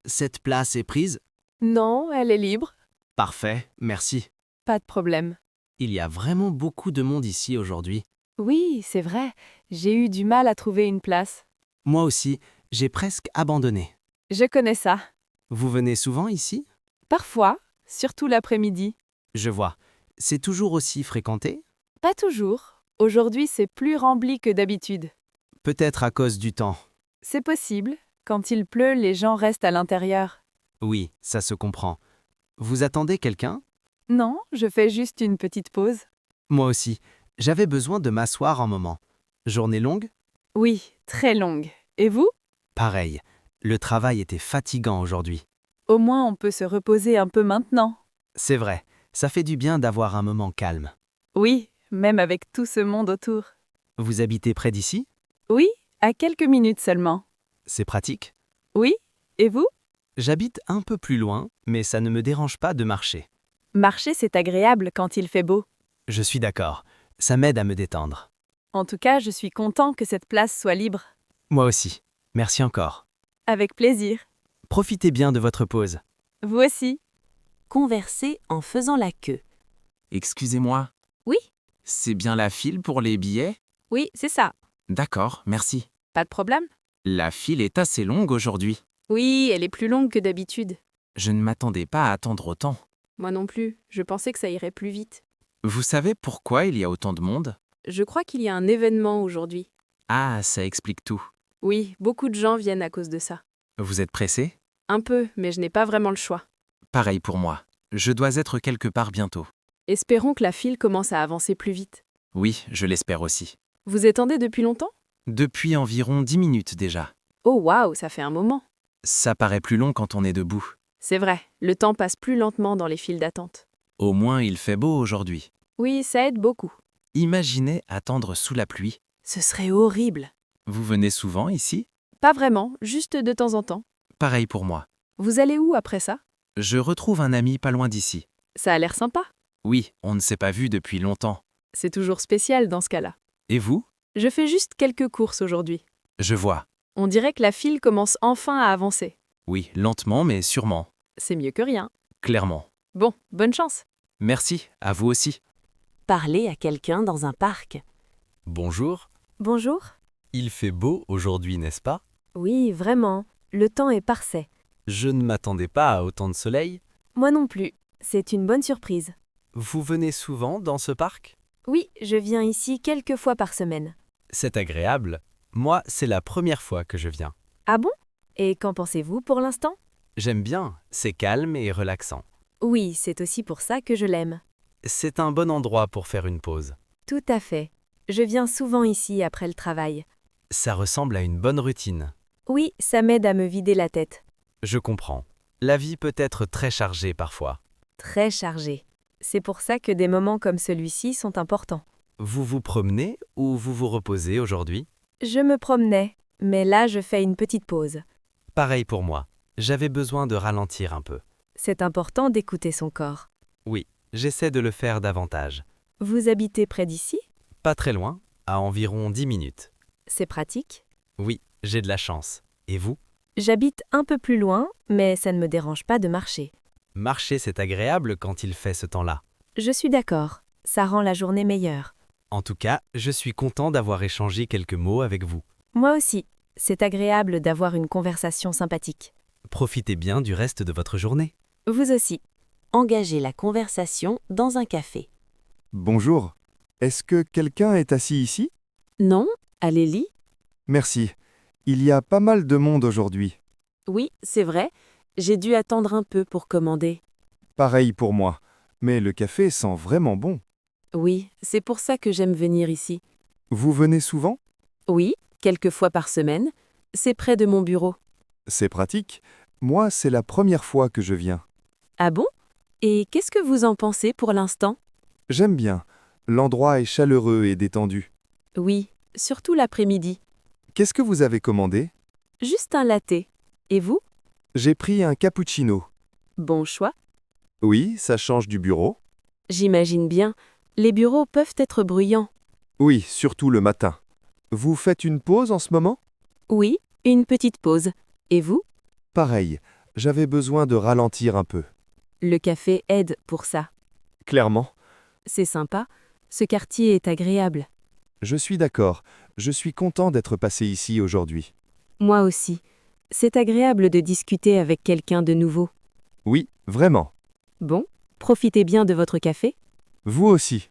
cette place est prise? Non, elle est libre. Parfait, merci. Pas de problème. Il y a vraiment beaucoup de monde ici aujourd'hui. Oui, c'est vrai. J'ai eu du mal à trouver une place. Moi aussi, j'ai presque abandonné. Je connais ça. Vous venez souvent ici? Parfois, surtout l'après-midi. Je vois. C'est toujours aussi fréquenté? Pas toujours. Aujourd'hui, c'est plus rempli que d'habitude. Peut-être à cause du temps. C'est possible. Quand il pleut, les gens restent à l'intérieur. Oui, ça se comprend. Vous attendez quelqu'un? Non, je fais juste une petite pause. Moi aussi. J'avais besoin de m'asseoir un moment. Journée longue? Oui, très longue. Et vous? Pareil. Le travail était fatigant aujourd'hui. Au moins, on peut se reposer un peu maintenant. C'est vrai. Ça fait du bien d'avoir un moment calme. Oui, même avec tout ce monde autour. Vous habitez près d'ici? Oui, à quelques minutes seulement. C'est pratique? Oui, et vous? J'habite un peu plus loin, mais ça ne me dérange pas de marcher. Marcher, c'est agréable quand il fait beau. Je suis d'accord. Ça m'aide à me détendre. En tout cas, je suis content que cette place soit libre. Moi aussi. Merci encore. Avec plaisir. Profitez bien de votre pause. Vous aussi. Converser en faisant la queue. Excusez-moi. Oui? C'est bien la file pour les billets? Oui, c'est ça. D'accord, merci. Pas de problème? La file est assez longue aujourd'hui. Oui, elle est plus longue que d'habitude. Je ne m'attendais pas à attendre autant. Moi non plus. Je pensais que ça irait plus vite. Vous savez pourquoi il y a autant de monde? Je crois qu'il y a un événement aujourd'hui. Ah, ça explique tout. Oui, beaucoup de gens viennent à cause de ça. Vous êtes pressé? Un peu, mais je n'ai pas vraiment le choix. Pareil pour moi. Je dois être quelque part bientôt. Espérons que la file commence à avancer plus vite. Oui, je l'espère aussi. Vous attendez depuis longtemps? Depuis environ 10 minutes déjà. Oh waouh, ça fait un moment. Ça paraît plus long quand on est debout. C'est vrai, le temps passe plus lentement dans les files d'attente. Au moins il fait beau aujourd'hui. Oui, ça aide beaucoup. Imaginez attendre sous la pluie. Ce serait horrible. Vous venez souvent ici? Pas vraiment, juste de temps en temps. Pareil pour moi. Vous allez où après ça? Je retrouve un ami pas loin d'ici. Ça a l'air sympa. Oui, on ne s'est pas vu depuis longtemps. C'est toujours spécial dans ce cas-là. Et vous? Je fais juste quelques courses aujourd'hui. Je vois. On dirait que la file commence enfin à avancer. Oui, lentement mais sûrement. C'est mieux que rien. Clairement. Bon, bonne chance. Merci, à vous aussi. Parler à quelqu'un dans un parc. Bonjour. Bonjour. Il fait beau aujourd'hui, n'est-ce pas? Oui, vraiment. Le temps est parfait. Je ne m'attendais pas à autant de soleil. Moi non plus. C'est une bonne surprise. Vous venez souvent dans ce parc? Oui, je viens ici quelques fois par semaine. C'est agréable. Moi, c'est la première fois que je viens. Ah bon? Et qu'en pensez-vous pour l'instant? J'aime bien, c'est calme et relaxant. Oui, c'est aussi pour ça que je l'aime. C'est un bon endroit pour faire une pause. Tout à fait. Je viens souvent ici après le travail. Ça ressemble à une bonne routine. Oui, ça m'aide à me vider la tête. Je comprends. La vie peut être très chargée parfois. Très chargée. C'est pour ça que des moments comme celui-ci sont importants. Vous vous promenez ou vous vous reposez aujourd'hui? Je me promenais, mais là je fais une petite pause. Pareil pour moi. J'avais besoin de ralentir un peu. C'est important d'écouter son corps. Oui, j'essaie de le faire davantage. Vous habitez près d'ici? Pas très loin, à environ 10 minutes. C'est pratique? Oui, j'ai de la chance. Et vous? J'habite un peu plus loin, mais ça ne me dérange pas de marcher. Marcher, c'est agréable quand il fait ce temps-là. Je suis d'accord. Ça rend la journée meilleure. En tout cas, je suis content d'avoir échangé quelques mots avec vous. Moi aussi. C'est agréable d'avoir une conversation sympathique. Profitez bien du reste de votre journée. Vous aussi. Engagez la conversation dans un café. Bonjour. Est-ce que quelqu'un est assis ici? Non, allez-y. Merci. Il y a pas mal de monde aujourd'hui. Oui, c'est vrai. J'ai dû attendre un peu pour commander. Pareil pour moi. Mais le café sent vraiment bon. Oui, c'est pour ça que j'aime venir ici. Vous venez souvent? Oui, quelques fois par semaine. C'est près de mon bureau. C'est pratique. Moi, c'est la première fois que je viens. Ah bon? Et qu'est-ce que vous en pensez pour l'instant? J'aime bien. L'endroit est chaleureux et détendu. Oui, surtout l'après-midi. Qu'est-ce que vous avez commandé? Juste un latte. Et vous? J'ai pris un cappuccino. Bon choix. Oui, ça change du bureau. J'imagine bien. Les bureaux peuvent être bruyants. Oui, surtout le matin. Vous faites une pause en ce moment? Oui, une petite pause. Et vous? Pareil, j'avais besoin de ralentir un peu. Le café aide pour ça. Clairement. C'est sympa. Ce quartier est agréable. Je suis d'accord. Je suis content d'être passé ici aujourd'hui. Moi aussi. C'est agréable de discuter avec quelqu'un de nouveau. Oui, vraiment. Bon, profitez bien de votre café. Vous aussi.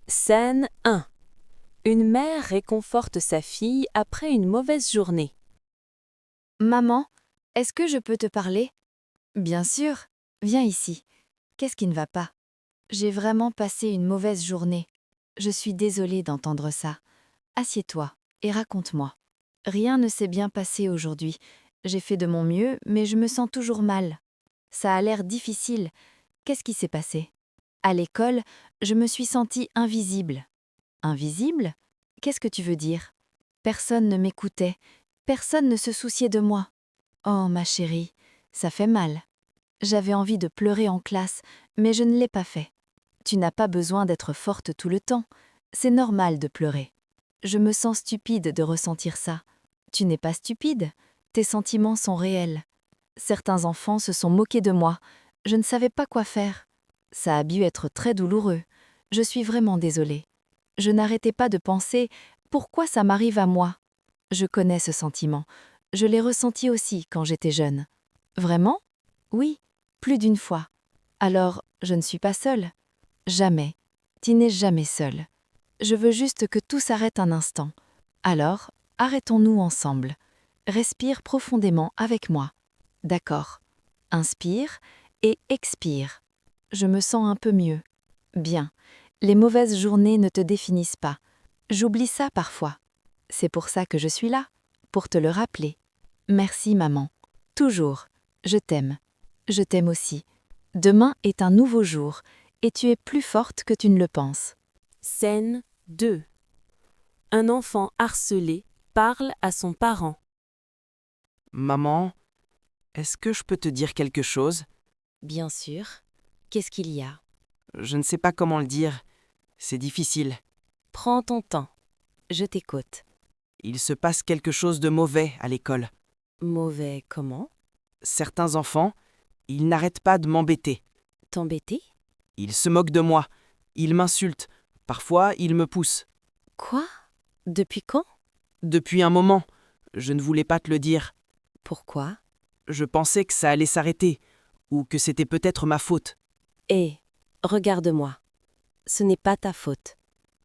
Scène 1. Une mère réconforte sa fille après une mauvaise journée. Maman, est-ce que je peux te parler? Bien sûr. Viens ici. Qu'est-ce qui ne va pas? J'ai vraiment passé une mauvaise journée. Je suis désolée d'entendre ça. Assieds-toi et raconte-moi. Rien ne s'est bien passé aujourd'hui. J'ai fait de mon mieux, mais je me sens toujours mal. Ça a l'air difficile. Qu'est-ce qui s'est passé? À l'école, je me suis sentie invisible. Invisible? Qu'est-ce que tu veux dire? Personne ne m'écoutait. Personne ne se souciait de moi. Oh, ma chérie, ça fait mal. J'avais envie de pleurer en classe, Mais je ne l'ai pas fait. Tu n'as pas besoin d'être forte tout le temps. C'est normal de pleurer. Je me sens stupide de ressentir ça. Tu n'es pas stupide. Tes sentiments sont réels. Certains enfants se sont moqués de moi. Je ne savais pas quoi faire. Ça a dû être très douloureux. Je suis vraiment désolée. Je n'arrêtais pas de penser « Pourquoi ça m'arrive à moi ?» Je connais ce sentiment. Je l'ai ressenti aussi quand j'étais jeune. Vraiment? Oui, plus d'une fois. Alors, je ne suis pas seule. Jamais. Tu n'es jamais seule. Je veux juste que tout s'arrête un instant. Alors, arrêtons-nous ensemble. Respire profondément avec moi. D'accord. Inspire et expire. Je me sens un peu mieux. Bien. Les mauvaises journées ne te définissent pas. J'oublie ça parfois. C'est pour ça que je suis là, pour te le rappeler. Merci maman. Toujours. Je t'aime. Je t'aime aussi. Demain est un nouveau jour, et tu es plus forte que tu ne le penses. Scène 2. Un enfant harcelé parle à son parent. Maman, est-ce que je peux te dire quelque chose? Bien sûr. Qu'est-ce qu'il y a? Je ne sais pas comment le dire. C'est difficile. Prends ton temps. Je t'écoute. Il se passe quelque chose de mauvais à l'école. Mauvais comment? Certains enfants, ils n'arrêtent pas de m'embêter. T'embêter? Ils se moquent de moi. Ils m'insultent. Parfois, ils me poussent. Quoi? Depuis quand? Depuis un moment. Je ne voulais pas te le dire. Pourquoi? Je pensais que ça allait s'arrêter, ou que c'était peut-être ma faute. Hé, regarde-moi. Ce n'est pas ta faute.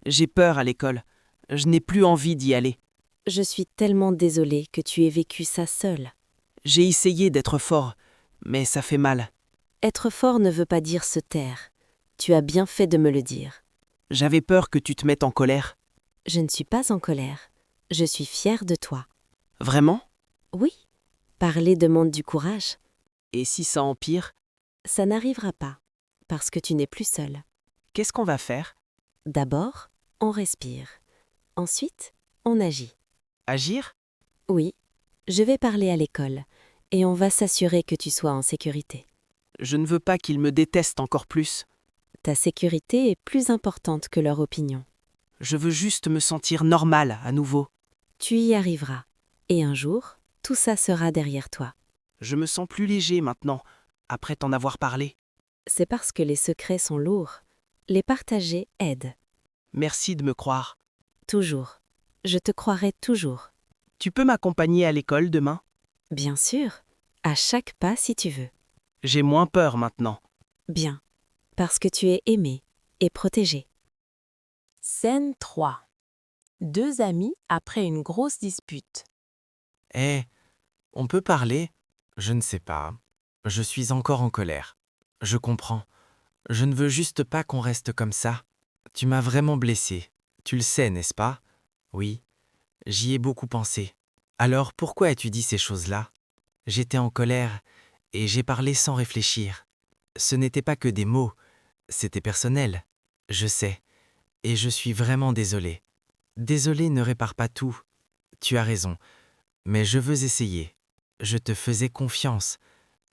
J'ai peur à l'école. Je n'ai plus envie d'y aller. Je suis tellement désolée que tu aies vécu ça seule. J'ai essayé d'être fort, mais ça fait mal. Être fort ne veut pas dire se taire. Tu as bien fait de me le dire. J'avais peur que tu te mettes en colère. Je ne suis pas en colère. Je suis fière de toi. Vraiment? Oui. Parler demande du courage. Et si ça empire? Ça n'arrivera pas, parce que tu n'es plus seule. Qu'est-ce qu'on va faire? D'abord, on respire. Ensuite, on agit. Agir? Oui. Je vais parler à l'école, et on va s'assurer que tu sois en sécurité. Je ne veux pas qu'ils me détestent encore plus. Ta sécurité est plus importante que leur opinion. Je veux juste me sentir normal à nouveau. Tu y arriveras. Et un jour, tout ça sera derrière toi. Je me sens plus léger maintenant, après t'en avoir parlé. C'est parce que les secrets sont lourds. Les partager aide. Merci de me croire. Toujours. Je te croirai toujours. Tu peux m'accompagner à l'école demain? Bien sûr. À chaque pas si tu veux. J'ai moins peur maintenant. Bien. Parce que tu es aimé et protégé. Scène 3. Deux amis après une grosse dispute. Hé, on peut parler? Je ne sais pas. Je suis encore en colère. Je comprends. Je ne veux juste pas qu'on reste comme ça. Tu m'as vraiment blessé. Tu le sais, n'est-ce pas? Oui. J'y ai beaucoup pensé. Alors pourquoi as-tu dit ces choses-là? J'étais en colère et j'ai parlé sans réfléchir. Ce n'était pas que des mots, c'était personnel. Je sais. Et je suis vraiment désolé. Désolé ne répare pas tout. Tu as raison. Mais je veux essayer. Je te faisais confiance.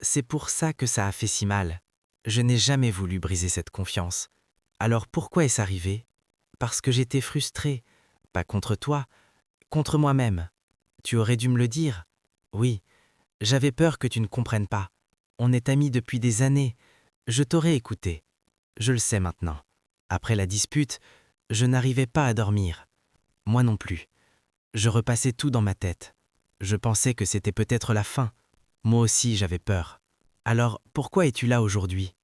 C'est pour ça que ça a fait si mal. Je n'ai jamais voulu briser cette confiance. Alors pourquoi est-ce arrivé? Parce que j'étais frustré. Pas contre toi, contre moi-même. Tu aurais dû me le dire. Oui, j'avais peur que tu ne comprennes pas. On est amis depuis des années. Je t'aurais écouté. Je le sais maintenant. Après la dispute, je n'arrivais pas à dormir. Moi non plus. Je repassais tout dans ma tête. Je pensais que c'était peut-être la fin. Moi aussi j'avais peur. Alors pourquoi es-tu là aujourd'hui?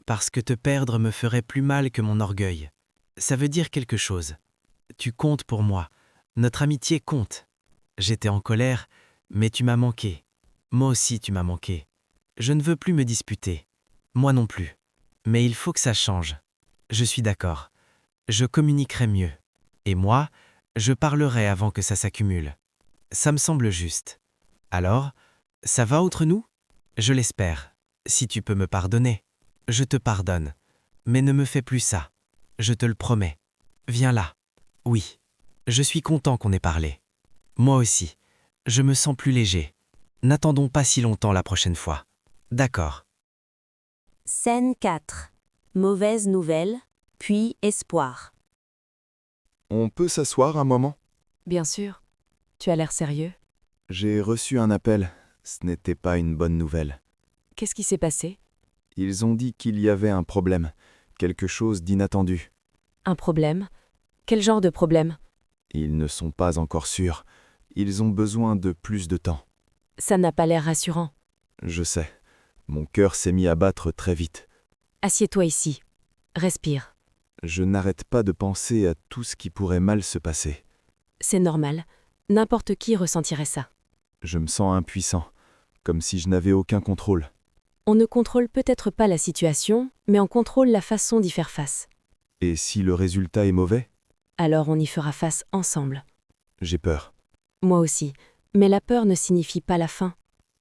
Parce que te perdre me ferait plus mal que mon orgueil. Ça veut dire quelque chose. Tu comptes pour moi. Notre amitié compte. J'étais en colère, mais tu m'as manqué. Moi aussi tu m'as manqué. Je ne veux plus me disputer. Moi non plus. Mais il faut que ça change. Je suis d'accord. Je communiquerai mieux. Et moi, je parlerai avant que ça s'accumule. Ça me semble juste. Alors, ça va entre nous? Je l'espère. Si tu peux me pardonner, je te pardonne. Mais ne me fais plus ça. Je te le promets. Viens là. Oui. Je suis content qu'on ait parlé. Moi aussi. Je me sens plus léger. N'attendons pas si longtemps la prochaine fois. D'accord. Scène 4. mauvaise nouvelle, puis espoir. On peut s'asseoir un moment? Bien sûr. Tu as l'air sérieux. J'ai reçu un appel. Ce n'était pas une bonne nouvelle. Qu'est-ce qui s'est passé? Ils ont dit qu'il y avait un problème, quelque chose d'inattendu. Un problème? Quel genre de problème? Ils ne sont pas encore sûrs. Ils ont besoin de plus de temps. Ça n'a pas l'air rassurant. Je sais. Mon cœur s'est mis à battre très vite. Assieds-toi ici. Respire. Je n'arrête pas de penser à tout ce qui pourrait mal se passer. C'est normal. N'importe qui ressentirait ça. Je me sens impuissant, comme si je n'avais aucun contrôle. On ne contrôle peut-être pas la situation, mais on contrôle la façon d'y faire face. Et si le résultat est mauvais? Alors on y fera face ensemble. J'ai peur. Moi aussi. Mais la peur ne signifie pas la fin.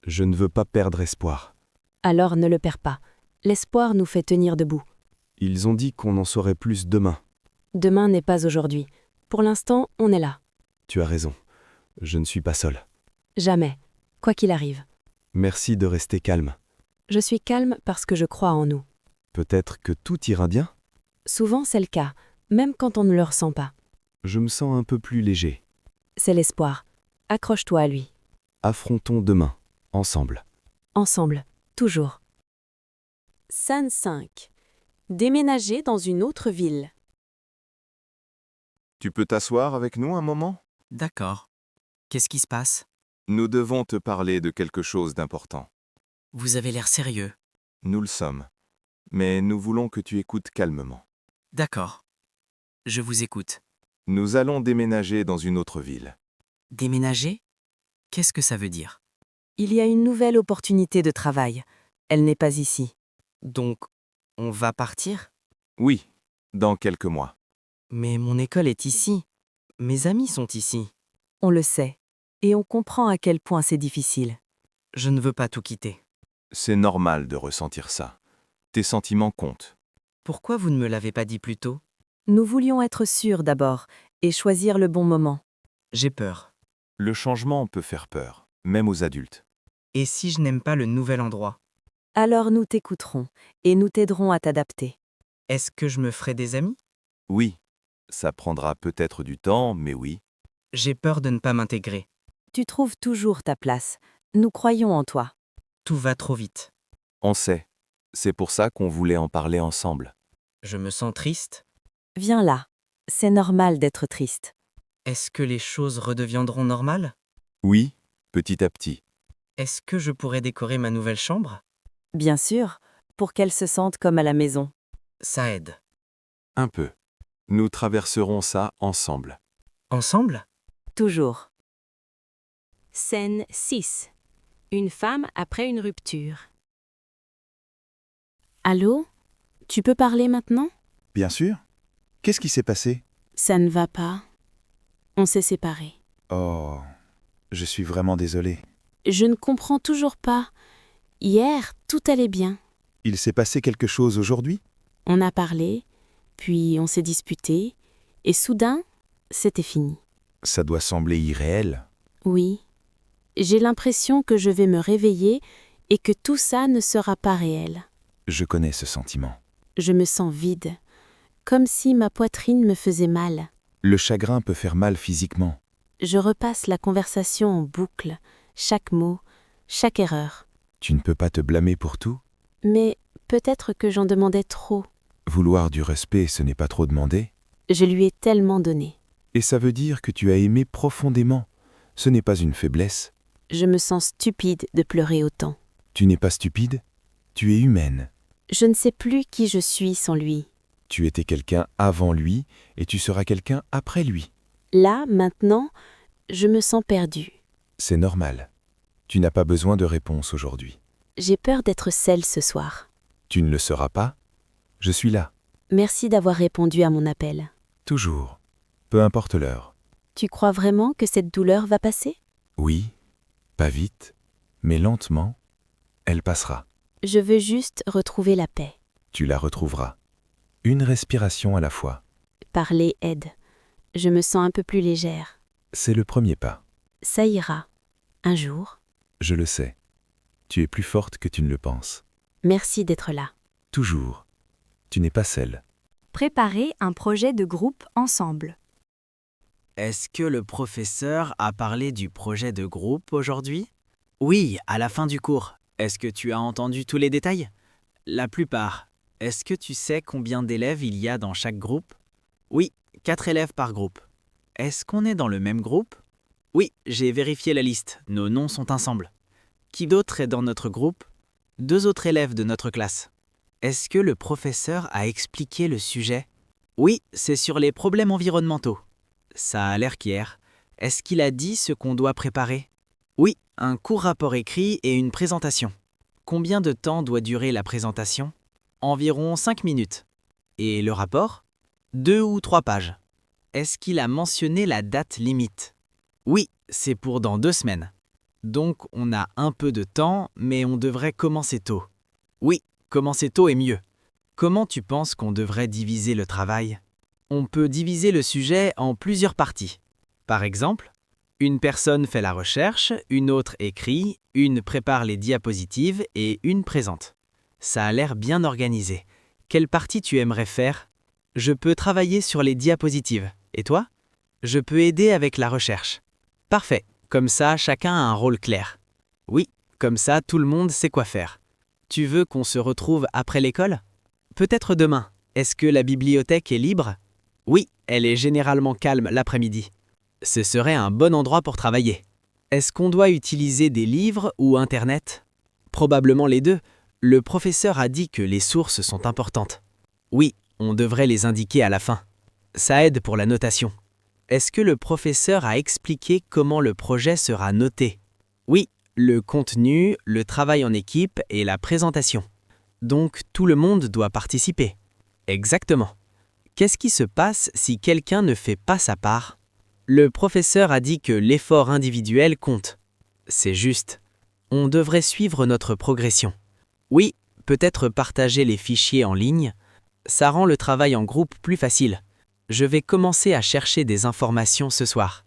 Je ne veux pas perdre espoir. Alors ne le perds pas. L'espoir nous fait tenir debout. Ils ont dit qu'on en saurait plus demain. Demain n'est pas aujourd'hui. Pour l'instant, on est là. Tu as raison. Je ne suis pas seul. Jamais. Quoi qu'il arrive. Merci de rester calme. Je suis calme parce que je crois en nous. Peut-être que tout ira bien? Souvent c'est le cas, même quand on ne le ressent pas. Je me sens un peu plus léger. C'est l'espoir. Accroche-toi à lui. Affrontons demain, ensemble. Ensemble, toujours. Scène 5. Déménager dans une autre ville. Tu peux t'asseoir avec nous un moment? D'accord. Qu'est-ce qui se passe? Nous devons te parler de quelque chose d'important. Vous avez l'air sérieux. Nous le sommes. Mais nous voulons que tu écoutes calmement. D'accord. Je vous écoute. Nous allons déménager dans une autre ville. Déménager? Qu'est-ce que ça veut dire? Il y a une nouvelle opportunité de travail. Elle n'est pas ici. Donc, on va partir? Oui, dans quelques mois. Mais mon école est ici. Mes amis sont ici. On le sait. Et on comprend à quel point c'est difficile. Je ne veux pas tout quitter. C'est normal de ressentir ça. Tes sentiments comptent. Pourquoi vous ne me l'avez pas dit plus tôt? Nous voulions être sûrs d'abord et choisir le bon moment. J'ai peur. Le changement peut faire peur, même aux adultes. Et si je n'aime pas le nouvel endroit? Alors nous t'écouterons et nous t'aiderons à t'adapter. Est-ce que je me ferai des amis? Oui, ça prendra peut-être du temps, mais oui. J'ai peur de ne pas m'intégrer. Tu trouves toujours ta place. Nous croyons en toi. Tout va trop vite. On sait. C'est pour ça qu'on voulait en parler ensemble. Je me sens triste. Viens là. C'est normal d'être triste. Est-ce que les choses redeviendront normales? Oui, petit à petit. Est-ce que je pourrais décorer ma nouvelle chambre? Bien sûr, pour qu'elle se sente comme à la maison. Ça aide. Un peu. Nous traverserons ça ensemble. Ensemble? Toujours. Scène 6. Une femme après une rupture. Allô? Tu peux parler maintenant? Bien sûr. Qu'est-ce qui s'est passé? Ça ne va pas. On s'est séparés. Oh, je suis vraiment désolé. Je ne comprends toujours pas. Hier, tout allait bien. Il s'est passé quelque chose aujourd'hui? On a parlé, puis on s'est disputé, et soudain, c'était fini. Ça doit sembler irréel. Oui. J'ai l'impression que je vais me réveiller et que tout ça ne sera pas réel. Je connais ce sentiment. Je me sens vide, comme si ma poitrine me faisait mal. Le chagrin peut faire mal physiquement. Je repasse la conversation en boucle, chaque mot, chaque erreur. Tu ne peux pas te blâmer pour tout? Mais peut-être que j'en demandais trop. Vouloir du respect, ce n'est pas trop demander. Je lui ai tellement donné. Et ça veut dire que tu as aimé profondément. Ce n'est pas une faiblesse. Je me sens stupide de pleurer autant. Tu n'es pas stupide, tu es humaine. Je ne sais plus qui je suis sans lui. Tu étais quelqu'un avant lui et tu seras quelqu'un après lui. Là, maintenant, je me sens perdue. C'est normal. Tu n'as pas besoin de réponse aujourd'hui. J'ai peur d'être seule ce soir. Tu ne le seras pas. Je suis là. Merci d'avoir répondu à mon appel. Toujours. Peu importe l'heure. Tu crois vraiment que cette douleur va passer? Oui. Pas vite, mais lentement, elle passera. Je veux juste retrouver la paix. Tu la retrouveras. Une respiration à la fois. Parler aide. Je me sens un peu plus légère. C'est le premier pas. Ça ira. Un jour. Je le sais. Tu es plus forte que tu ne le penses. Merci d'être là. Toujours. Tu n'es pas seul. Préparer un projet de groupe ensemble. Est-ce que le professeur a parlé du projet de groupe aujourd'hui? Oui, à la fin du cours. Est-ce que tu as entendu tous les détails? La plupart. Est-ce que tu sais combien d'élèves il y a dans chaque groupe? Oui, 4 élèves par groupe. Est-ce qu'on est dans le même groupe? Oui, j'ai vérifié la liste. Nos noms sont ensemble. Qui d'autre est dans notre groupe? 2 autres élèves de notre classe. Est-ce que le professeur a expliqué le sujet? Oui, c'est sur les problèmes environnementaux. Ça a l'air clair. Est-ce qu'il a dit ce qu'on doit préparer? Oui, un court rapport écrit et une présentation. Combien de temps doit durer la présentation? Environ 5 minutes. Et le rapport? 2 ou 3 pages. Est-ce qu'il a mentionné la date limite? Oui, c'est pour dans 2 semaines. Donc on a un peu de temps, mais on devrait commencer tôt. Oui, commencer tôt est mieux. Comment tu penses qu'on devrait diviser le travail? On peut diviser le sujet en plusieurs parties. Par exemple, une personne fait la recherche, une autre écrit, une prépare les diapositives et une présente. Ça a l'air bien organisé. Quelle partie tu aimerais faire? Je peux travailler sur les diapositives. Et toi? Je peux aider avec la recherche. Parfait. Comme ça, chacun a un rôle clair. Oui, comme ça, tout le monde sait quoi faire. Tu veux qu'on se retrouve après l'école? Peut-être demain. Est-ce que la bibliothèque est libre? Oui, elle est généralement calme l'après-midi. Ce serait un bon endroit pour travailler. Est-ce qu'on doit utiliser des livres ou Internet? Probablement les deux. Le professeur a dit que les sources sont importantes. Oui, on devrait les indiquer à la fin. Ça aide pour la notation. Est-ce que le professeur a expliqué comment le projet sera noté? Oui, le contenu, le travail en équipe et la présentation. Donc tout le monde doit participer. Exactement. Qu'est-ce qui se passe si quelqu'un ne fait pas sa part? Le professeur a dit que l'effort individuel compte. C'est juste. On devrait suivre notre progression. Oui, peut-être partager les fichiers en ligne. Ça rend le travail en groupe plus facile. Je vais commencer à chercher des informations ce soir.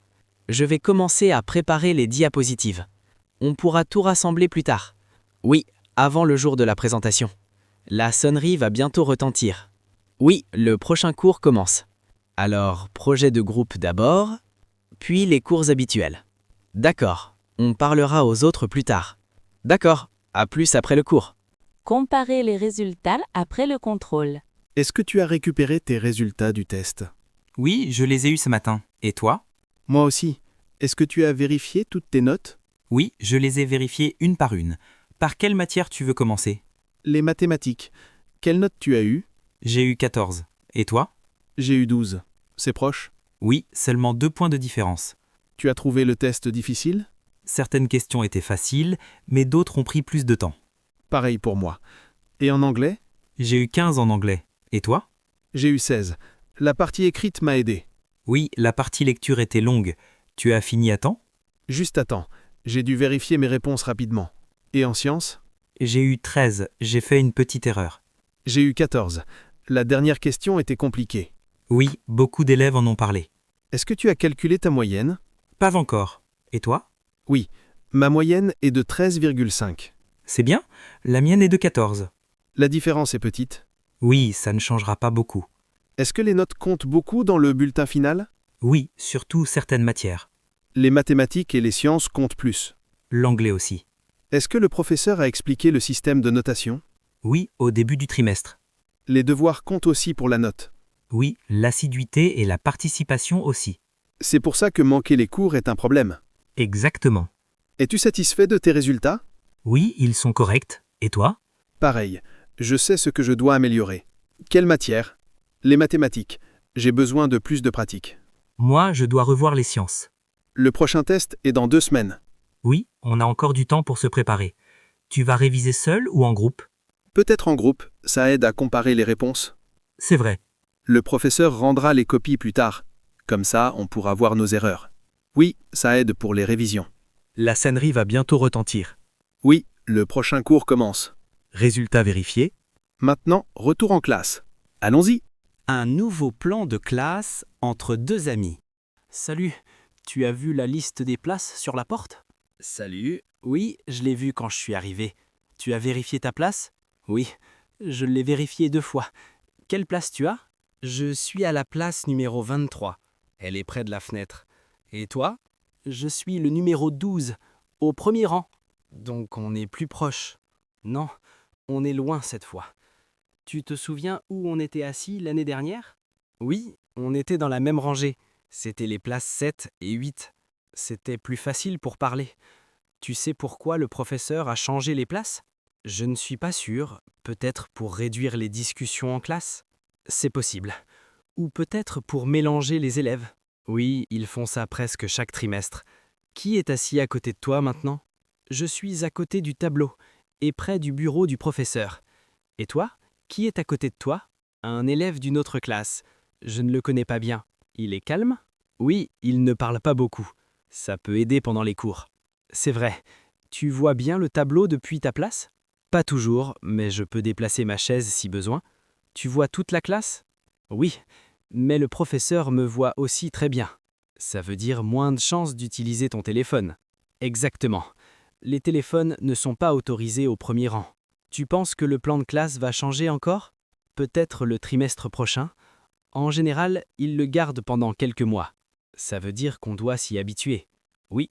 Je vais commencer à préparer les diapositives. On pourra tout rassembler plus tard. Oui, avant le jour de la présentation. La sonnerie va bientôt retentir. Oui, le prochain cours commence. Alors, projet de groupe d'abord, puis les cours habituels. D'accord, on parlera aux autres plus tard. D'accord, à plus après le cours. Comparer les résultats après le contrôle. Est-ce que tu as récupéré tes résultats du test? Oui, je les ai eus ce matin. Et toi? Moi aussi. Est-ce que tu as vérifié toutes tes notes? Oui, je les ai vérifiées une par une. Par quelle matière tu veux commencer? Les mathématiques. Quelle note tu as eue? J'ai eu 14. Et toi? J'ai eu 12. C'est proche? Oui, seulement 2 points de différence. Tu as trouvé le test difficile? Certaines questions étaient faciles, mais d'autres ont pris plus de temps. Pareil pour moi. Et en anglais? J'ai eu 15 en anglais. Et toi? J'ai eu 16. La partie écrite m'a aidé. Oui, la partie lecture était longue. Tu as fini à temps? Juste à temps. J'ai dû vérifier mes réponses rapidement. Et en sciences? J'ai eu 13. J'ai fait une petite erreur. J'ai eu 14. La dernière question était compliquée. Oui, beaucoup d'élèves en ont parlé. Est-ce que tu as calculé ta moyenne? Pas encore. Et toi? Oui, ma moyenne est de 13,5. C'est bien. La mienne est de 14. La différence est petite? Oui, ça ne changera pas beaucoup. Est-ce que les notes comptent beaucoup dans le bulletin final? Oui, surtout certaines matières. Les mathématiques et les sciences comptent plus. L'anglais aussi. Est-ce que le professeur a expliqué le système de notation? Oui, au début du trimestre. Les devoirs comptent aussi pour la note. Oui, l'assiduité et la participation aussi. C'est pour ça que manquer les cours est un problème. Exactement. Es-tu satisfait de tes résultats? Oui, ils sont corrects. Et toi? Pareil, je sais ce que je dois améliorer. Quelle matière? Les mathématiques. J'ai besoin de plus de pratique. Moi, je dois revoir les sciences. Le prochain test est dans 2 semaines. Oui, on a encore du temps pour se préparer. Tu vas réviser seul ou en groupe? Peut-être en groupe, ça aide à comparer les réponses. C'est vrai. Le professeur rendra les copies plus tard. Comme ça, on pourra voir nos erreurs. Oui, ça aide pour les révisions. La sonnerie va bientôt retentir. Oui, le prochain cours commence. Résultats vérifiés. Maintenant, retour en classe. Allons-y. Un nouveau plan de classe entre 2 amis. Salut, tu as vu la liste des places sur la porte? Salut. Oui, je l'ai vu quand je suis arrivé. Tu as vérifié ta place? Oui, je l'ai vérifié 2 fois. Quelle place tu as? Je suis à la place numéro 23. Elle est près de la fenêtre. Et toi? Je suis le numéro 12, au premier rang. Donc on est plus proche. Non, on est loin cette fois. Tu te souviens où on était assis l'année dernière? Oui, on était dans la même rangée. C'était les places 7 et 8. C'était plus facile pour parler. Tu sais pourquoi le professeur a changé les places? Je ne suis pas sûr, peut-être pour réduire les discussions en classe. C'est possible. Ou peut-être pour mélanger les élèves. Oui, ils font ça presque chaque trimestre. Qui est assis à côté de toi maintenant? Je suis à côté du tableau et près du bureau du professeur. Et toi? Qui est à côté de toi? Un élève d'une autre classe. Je ne le connais pas bien. Il est calme? Oui, il ne parle pas beaucoup. Ça peut aider pendant les cours. C'est vrai. Tu vois bien le tableau depuis ta place? Pas toujours, mais je peux déplacer ma chaise si besoin. Tu vois toute la classe? Oui, mais le professeur me voit aussi très bien. Ça veut dire moins de chances d'utiliser ton téléphone. Exactement. Les téléphones ne sont pas autorisés au premier rang. Tu penses que le plan de classe va changer encore? Peut-être le trimestre prochain. En général, ils le gardent pendant quelques mois. Ça veut dire qu'on doit s'y habituer. Oui,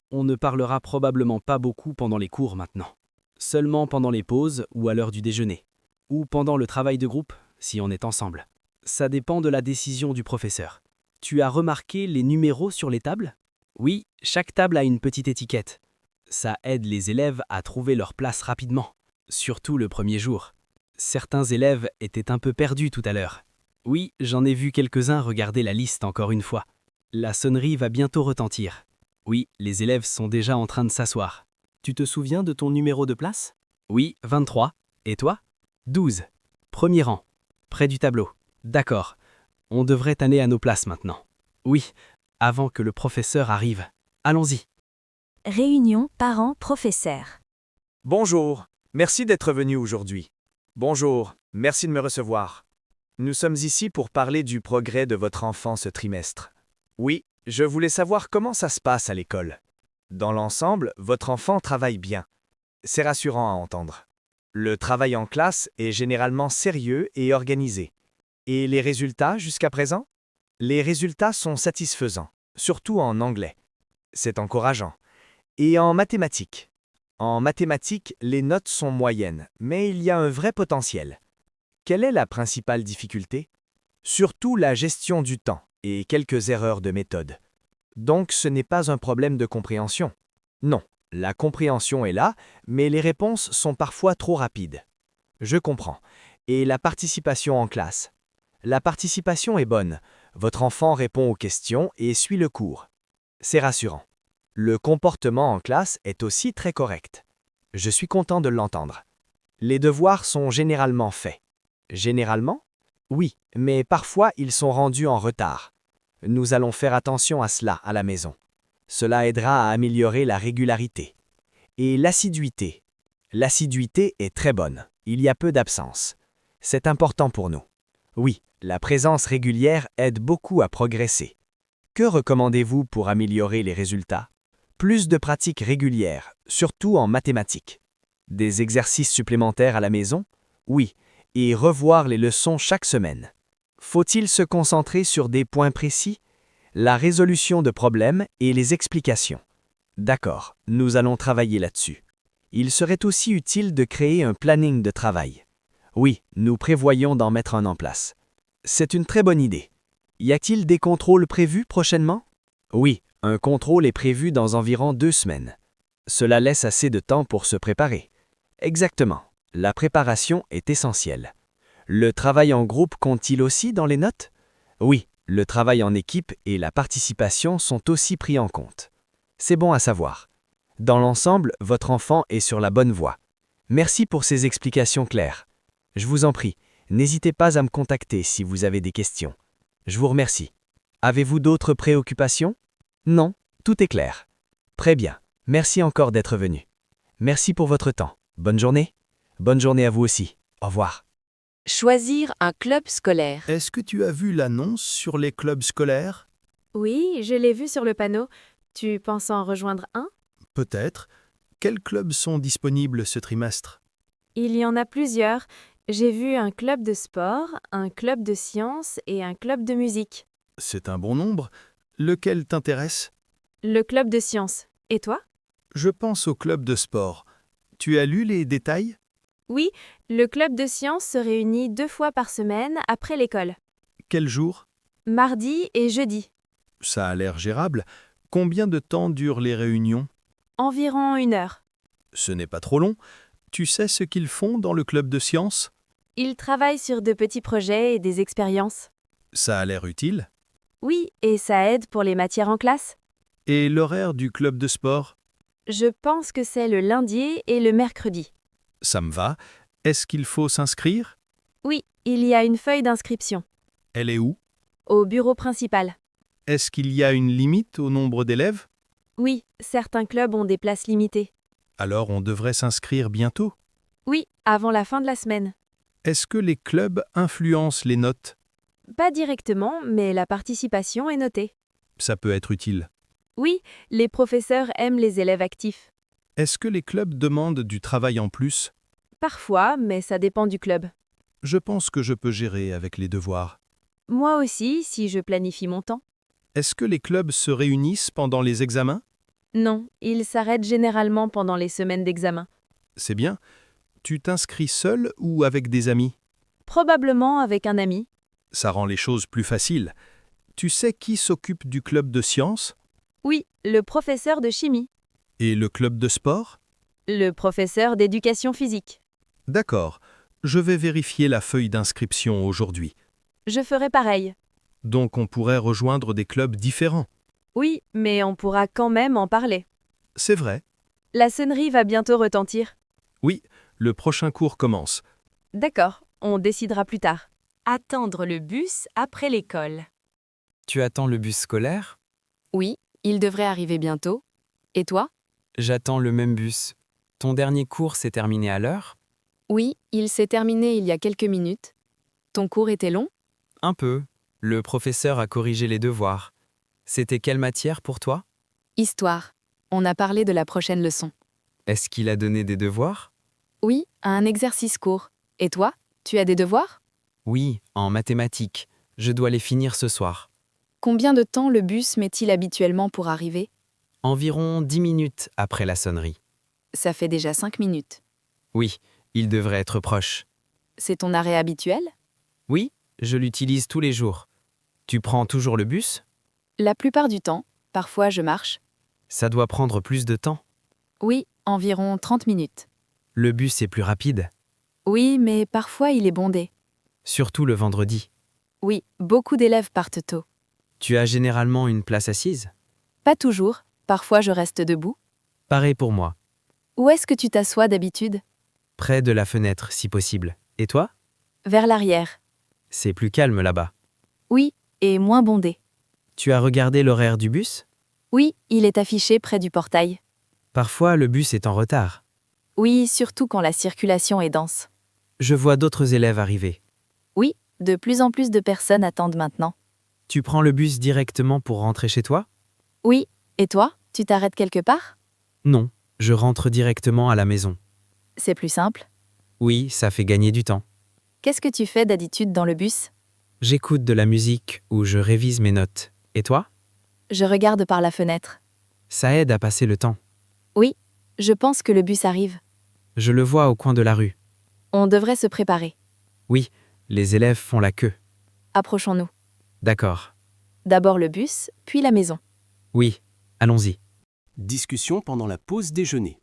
on ne parlera probablement pas beaucoup pendant les cours maintenant. Seulement pendant les pauses ou à l'heure du déjeuner. Ou pendant le travail de groupe, si on est ensemble. Ça dépend de la décision du professeur. Tu as remarqué les numéros sur les tables? Oui, chaque table a une petite étiquette. Ça aide les élèves à trouver leur place rapidement, surtout le premier jour. Certains élèves étaient un peu perdus tout à l'heure. Oui, j'en ai vu quelques-uns regarder la liste encore une fois. La sonnerie va bientôt retentir. Oui, les élèves sont déjà en train de s'asseoir. Tu te souviens de ton numéro de place? Oui, 23. Et toi? 12. Premier rang. Près du tableau. D'accord. On devrait aller à nos places maintenant. Oui, avant que le professeur arrive. Allons-y. Réunion parents-professeurs. Bonjour, merci d'être venu aujourd'hui. Bonjour, merci de me recevoir. Nous sommes ici pour parler du progrès de votre enfant ce trimestre. Oui, je voulais savoir comment ça se passe à l'école. Dans l'ensemble, votre enfant travaille bien. C'est rassurant à entendre. Le travail en classe est généralement sérieux et organisé. Et les résultats jusqu'à présent? Les résultats sont satisfaisants, surtout en anglais. C'est encourageant. Et en mathématiques? En mathématiques, les notes sont moyennes, mais il y a un vrai potentiel. Quelle est la principale difficulté? Surtout la gestion du temps et quelques erreurs de méthode. Donc ce n'est pas un problème de compréhension. Non, la compréhension est là, mais les réponses sont parfois trop rapides. Je comprends. Et la participation en classe? La participation est bonne. Votre enfant répond aux questions et suit le cours. C'est rassurant. Le comportement en classe est aussi très correct. Je suis content de l'entendre. Les devoirs sont généralement faits. Généralement? Oui, mais parfois ils sont rendus en retard. Nous allons faire attention à cela à la maison. Cela aidera à améliorer la régularité. Et l'assiduité. L'assiduité est très bonne. Il y a peu d'absence. C'est important pour nous. Oui, la présence régulière aide beaucoup à progresser. Que recommandez-vous pour améliorer les résultats? Plus de pratiques régulières, surtout en mathématiques. Des exercices supplémentaires à la maison? Oui, et revoir les leçons chaque semaine. Faut-il se concentrer sur des points précis? La résolution de problèmes et les explications. D'accord, nous allons travailler là-dessus. Il serait aussi utile de créer un planning de travail. Oui, nous prévoyons d'en mettre un en place. C'est une très bonne idée. Y a-t-il des contrôles prévus prochainement? Oui, un contrôle est prévu dans environ 2 semaines. Cela laisse assez de temps pour se préparer. Exactement, la préparation est essentielle. Le travail en groupe compte-t-il aussi dans les notes? Oui, le travail en équipe et la participation sont aussi pris en compte. C'est bon à savoir. Dans l'ensemble, votre enfant est sur la bonne voie. Merci pour ces explications claires. Je vous en prie, n'hésitez pas à me contacter si vous avez des questions. Je vous remercie. Avez-vous d'autres préoccupations? Non, tout est clair. Très bien, merci encore d'être venu. Merci pour votre temps. Bonne journée. Bonne journée à vous aussi. Au revoir. Choisir un club scolaire. Est-ce que tu as vu l'annonce sur les clubs scolaires? Oui, je l'ai vu sur le panneau. Tu penses en rejoindre un? Peut-être. Quels clubs sont disponibles ce trimestre? Il y en a plusieurs. J'ai vu un club de sport, un club de sciences et un club de musique. C'est un bon nombre. Lequel t'intéresse? Le club de sciences. Et toi? Je pense au club de sport. Tu as lu les détails? Oui, le club de sciences se réunit 2 fois par semaine après l'école. Quel jour? Mardi et jeudi. Ça a l'air gérable. Combien de temps durent les réunions? Environ 1 heure. Ce n'est pas trop long. Tu sais ce qu'ils font dans le club de sciences? Ils travaillent sur de petits projets et des expériences. Ça a l'air utile. Oui, et ça aide pour les matières en classe. Et l'horaire du club de sport? Je pense que c'est le lundi et le mercredi. Ça me va. Est-ce qu'il faut s'inscrire? Oui, il y a une feuille d'inscription. Elle est où? Au bureau principal. Est-ce qu'il y a une limite au nombre d'élèves? Oui, certains clubs ont des places limitées. Alors on devrait s'inscrire bientôt. Oui, avant la fin de la semaine. Est-ce que les clubs influencent les notes? Pas directement, mais la participation est notée. Ça peut être utile. Oui, les professeurs aiment les élèves actifs. Est-ce que les clubs demandent du travail en plus? Parfois, mais ça dépend du club. Je pense que je peux gérer avec les devoirs. Moi aussi, si je planifie mon temps. Est-ce que les clubs se réunissent pendant les examens? Non, ils s'arrêtent généralement pendant les semaines d'examen. C'est bien. Tu t'inscris seul ou avec des amis? Probablement avec un ami. Ça rend les choses plus faciles. Tu sais qui s'occupe du club de sciences? Oui, le professeur de chimie. Et le club de sport? Le professeur d'éducation physique. D'accord. Je vais vérifier la feuille d'inscription aujourd'hui. Je ferai pareil. Donc on pourrait rejoindre des clubs différents. Oui, mais on pourra quand même en parler. C'est vrai. La sonnerie va bientôt retentir. Oui, le prochain cours commence. D'accord, on décidera plus tard. Attendre le bus après l'école. Tu attends le bus scolaire? Oui, il devrait arriver bientôt. Et toi? J'attends le même bus. Ton dernier cours s'est terminé à l'heure? Oui, il s'est terminé il y a quelques minutes. Ton cours était long? Un peu. Le professeur a corrigé les devoirs. C'était quelle matière pour toi? Histoire. On a parlé de la prochaine leçon. Est-ce qu'il a donné des devoirs? Oui, un exercice court. Et toi? Tu as des devoirs? Oui, en mathématiques. Je dois les finir ce soir. Combien de temps le bus met-il habituellement pour arriver? Environ 10 minutes après la sonnerie. Ça fait déjà 5 minutes. Oui, il devrait être proche. C'est ton arrêt habituel? Oui, je l'utilise tous les jours. Tu prends toujours le bus? La plupart du temps. Parfois, je marche. Ça doit prendre plus de temps. Oui, environ 30 minutes. Le bus est plus rapide. Oui, mais parfois il est bondé. Surtout le vendredi. Oui, beaucoup d'élèves partent tôt. Tu as généralement une place assise? Pas toujours. Parfois, je reste debout. Pareil pour moi. Où est-ce que tu t'assois d'habitude? Près de la fenêtre, si possible. Et toi? Vers l'arrière. C'est plus calme là-bas. Oui, et moins bondé. Tu as regardé l'horaire du bus? Oui, il est affiché près du portail. Parfois, le bus est en retard. Oui, surtout quand la circulation est dense. Je vois d'autres élèves arriver. Oui, de plus en plus de personnes attendent maintenant. Tu prends le bus directement pour rentrer chez toi? Oui, et toi, tu t'arrêtes quelque part? Non, je rentre directement à la maison. C'est plus simple. Oui, ça fait gagner du temps. Qu'est-ce que tu fais d'habitude dans le bus? J'écoute de la musique ou je révise mes notes. Et toi? Je regarde par la fenêtre. Ça aide à passer le temps. Oui, je pense que le bus arrive. Je le vois au coin de la rue. On devrait se préparer. Oui, les élèves font la queue. Approchons-nous. D'accord. D'abord le bus, puis la maison. Oui, allons-y. Discussion pendant la pause déjeuner.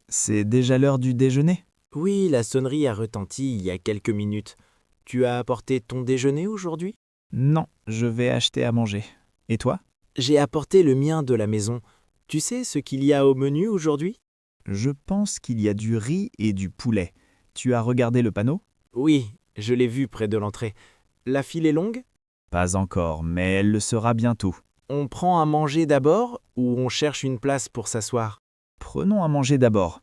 C'est déjà l'heure du déjeuner? Oui, la sonnerie a retenti il y a quelques minutes. Tu as apporté ton déjeuner aujourd'hui? Non, je vais acheter à manger. Et toi? J'ai apporté le mien de la maison. Tu sais ce qu'il y a au menu aujourd'hui? Je pense qu'il y a du riz et du poulet. Tu as regardé le panneau? Oui, je l'ai vu près de l'entrée. La file est longue? Pas encore, mais elle le sera bientôt. On prend à manger d'abord ou on cherche une place pour s'asseoir? Prenons à manger d'abord.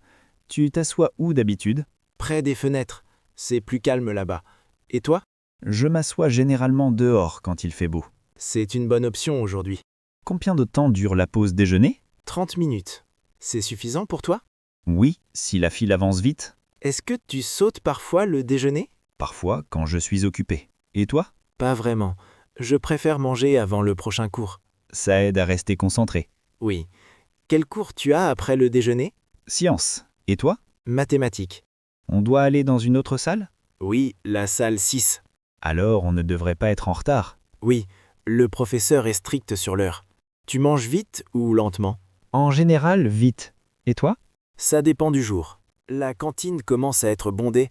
Tu t'assois où d'habitude? Près des fenêtres. C'est plus calme là-bas. Et toi? Je m'assois généralement dehors quand il fait beau. C'est une bonne option aujourd'hui. Combien de temps dure la pause déjeuner? 30 minutes. C'est suffisant pour toi? Oui, si la file avance vite. Est-ce que tu sautes parfois le déjeuner? Parfois, quand je suis occupé. Et toi? Pas vraiment. Je préfère manger avant le prochain cours. Ça aide à rester concentré. Oui. Quel cours tu as après le déjeuner? Science. Et toi? Mathématiques. On doit aller dans une autre salle? Oui, la salle 6. Alors on ne devrait pas être en retard. Oui, le professeur est strict sur l'heure. Tu manges vite ou lentement? En général, vite. Et toi? Ça dépend du jour. La cantine commence à être bondée.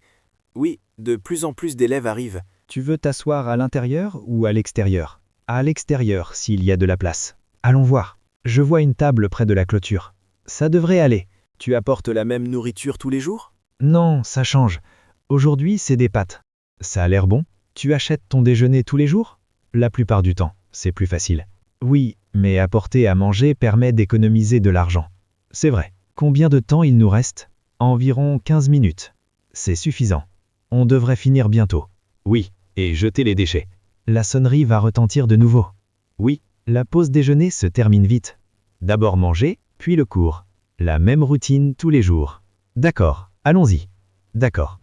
Oui, de plus en plus d'élèves arrivent. Tu veux t'asseoir à l'intérieur ou à l'extérieur? À l'extérieur, s'il y a de la place. Allons voir. Je vois une table près de la clôture. Ça devrait aller. Tu apportes la même nourriture tous les jours? Non, ça change. Aujourd'hui, c'est des pâtes. Ça a l'air bon. Tu achètes ton déjeuner tous les jours? La plupart du temps, c'est plus facile. Oui, mais apporter à manger permet d'économiser de l'argent. C'est vrai. Combien de temps il nous reste? Environ 15 minutes. C'est suffisant. On devrait finir bientôt. Oui, et jeter les déchets. La sonnerie va retentir de nouveau. Oui, la pause déjeuner se termine vite. D'abord manger, puis le cours. La même routine tous les jours. D'accord, allons-y. D'accord.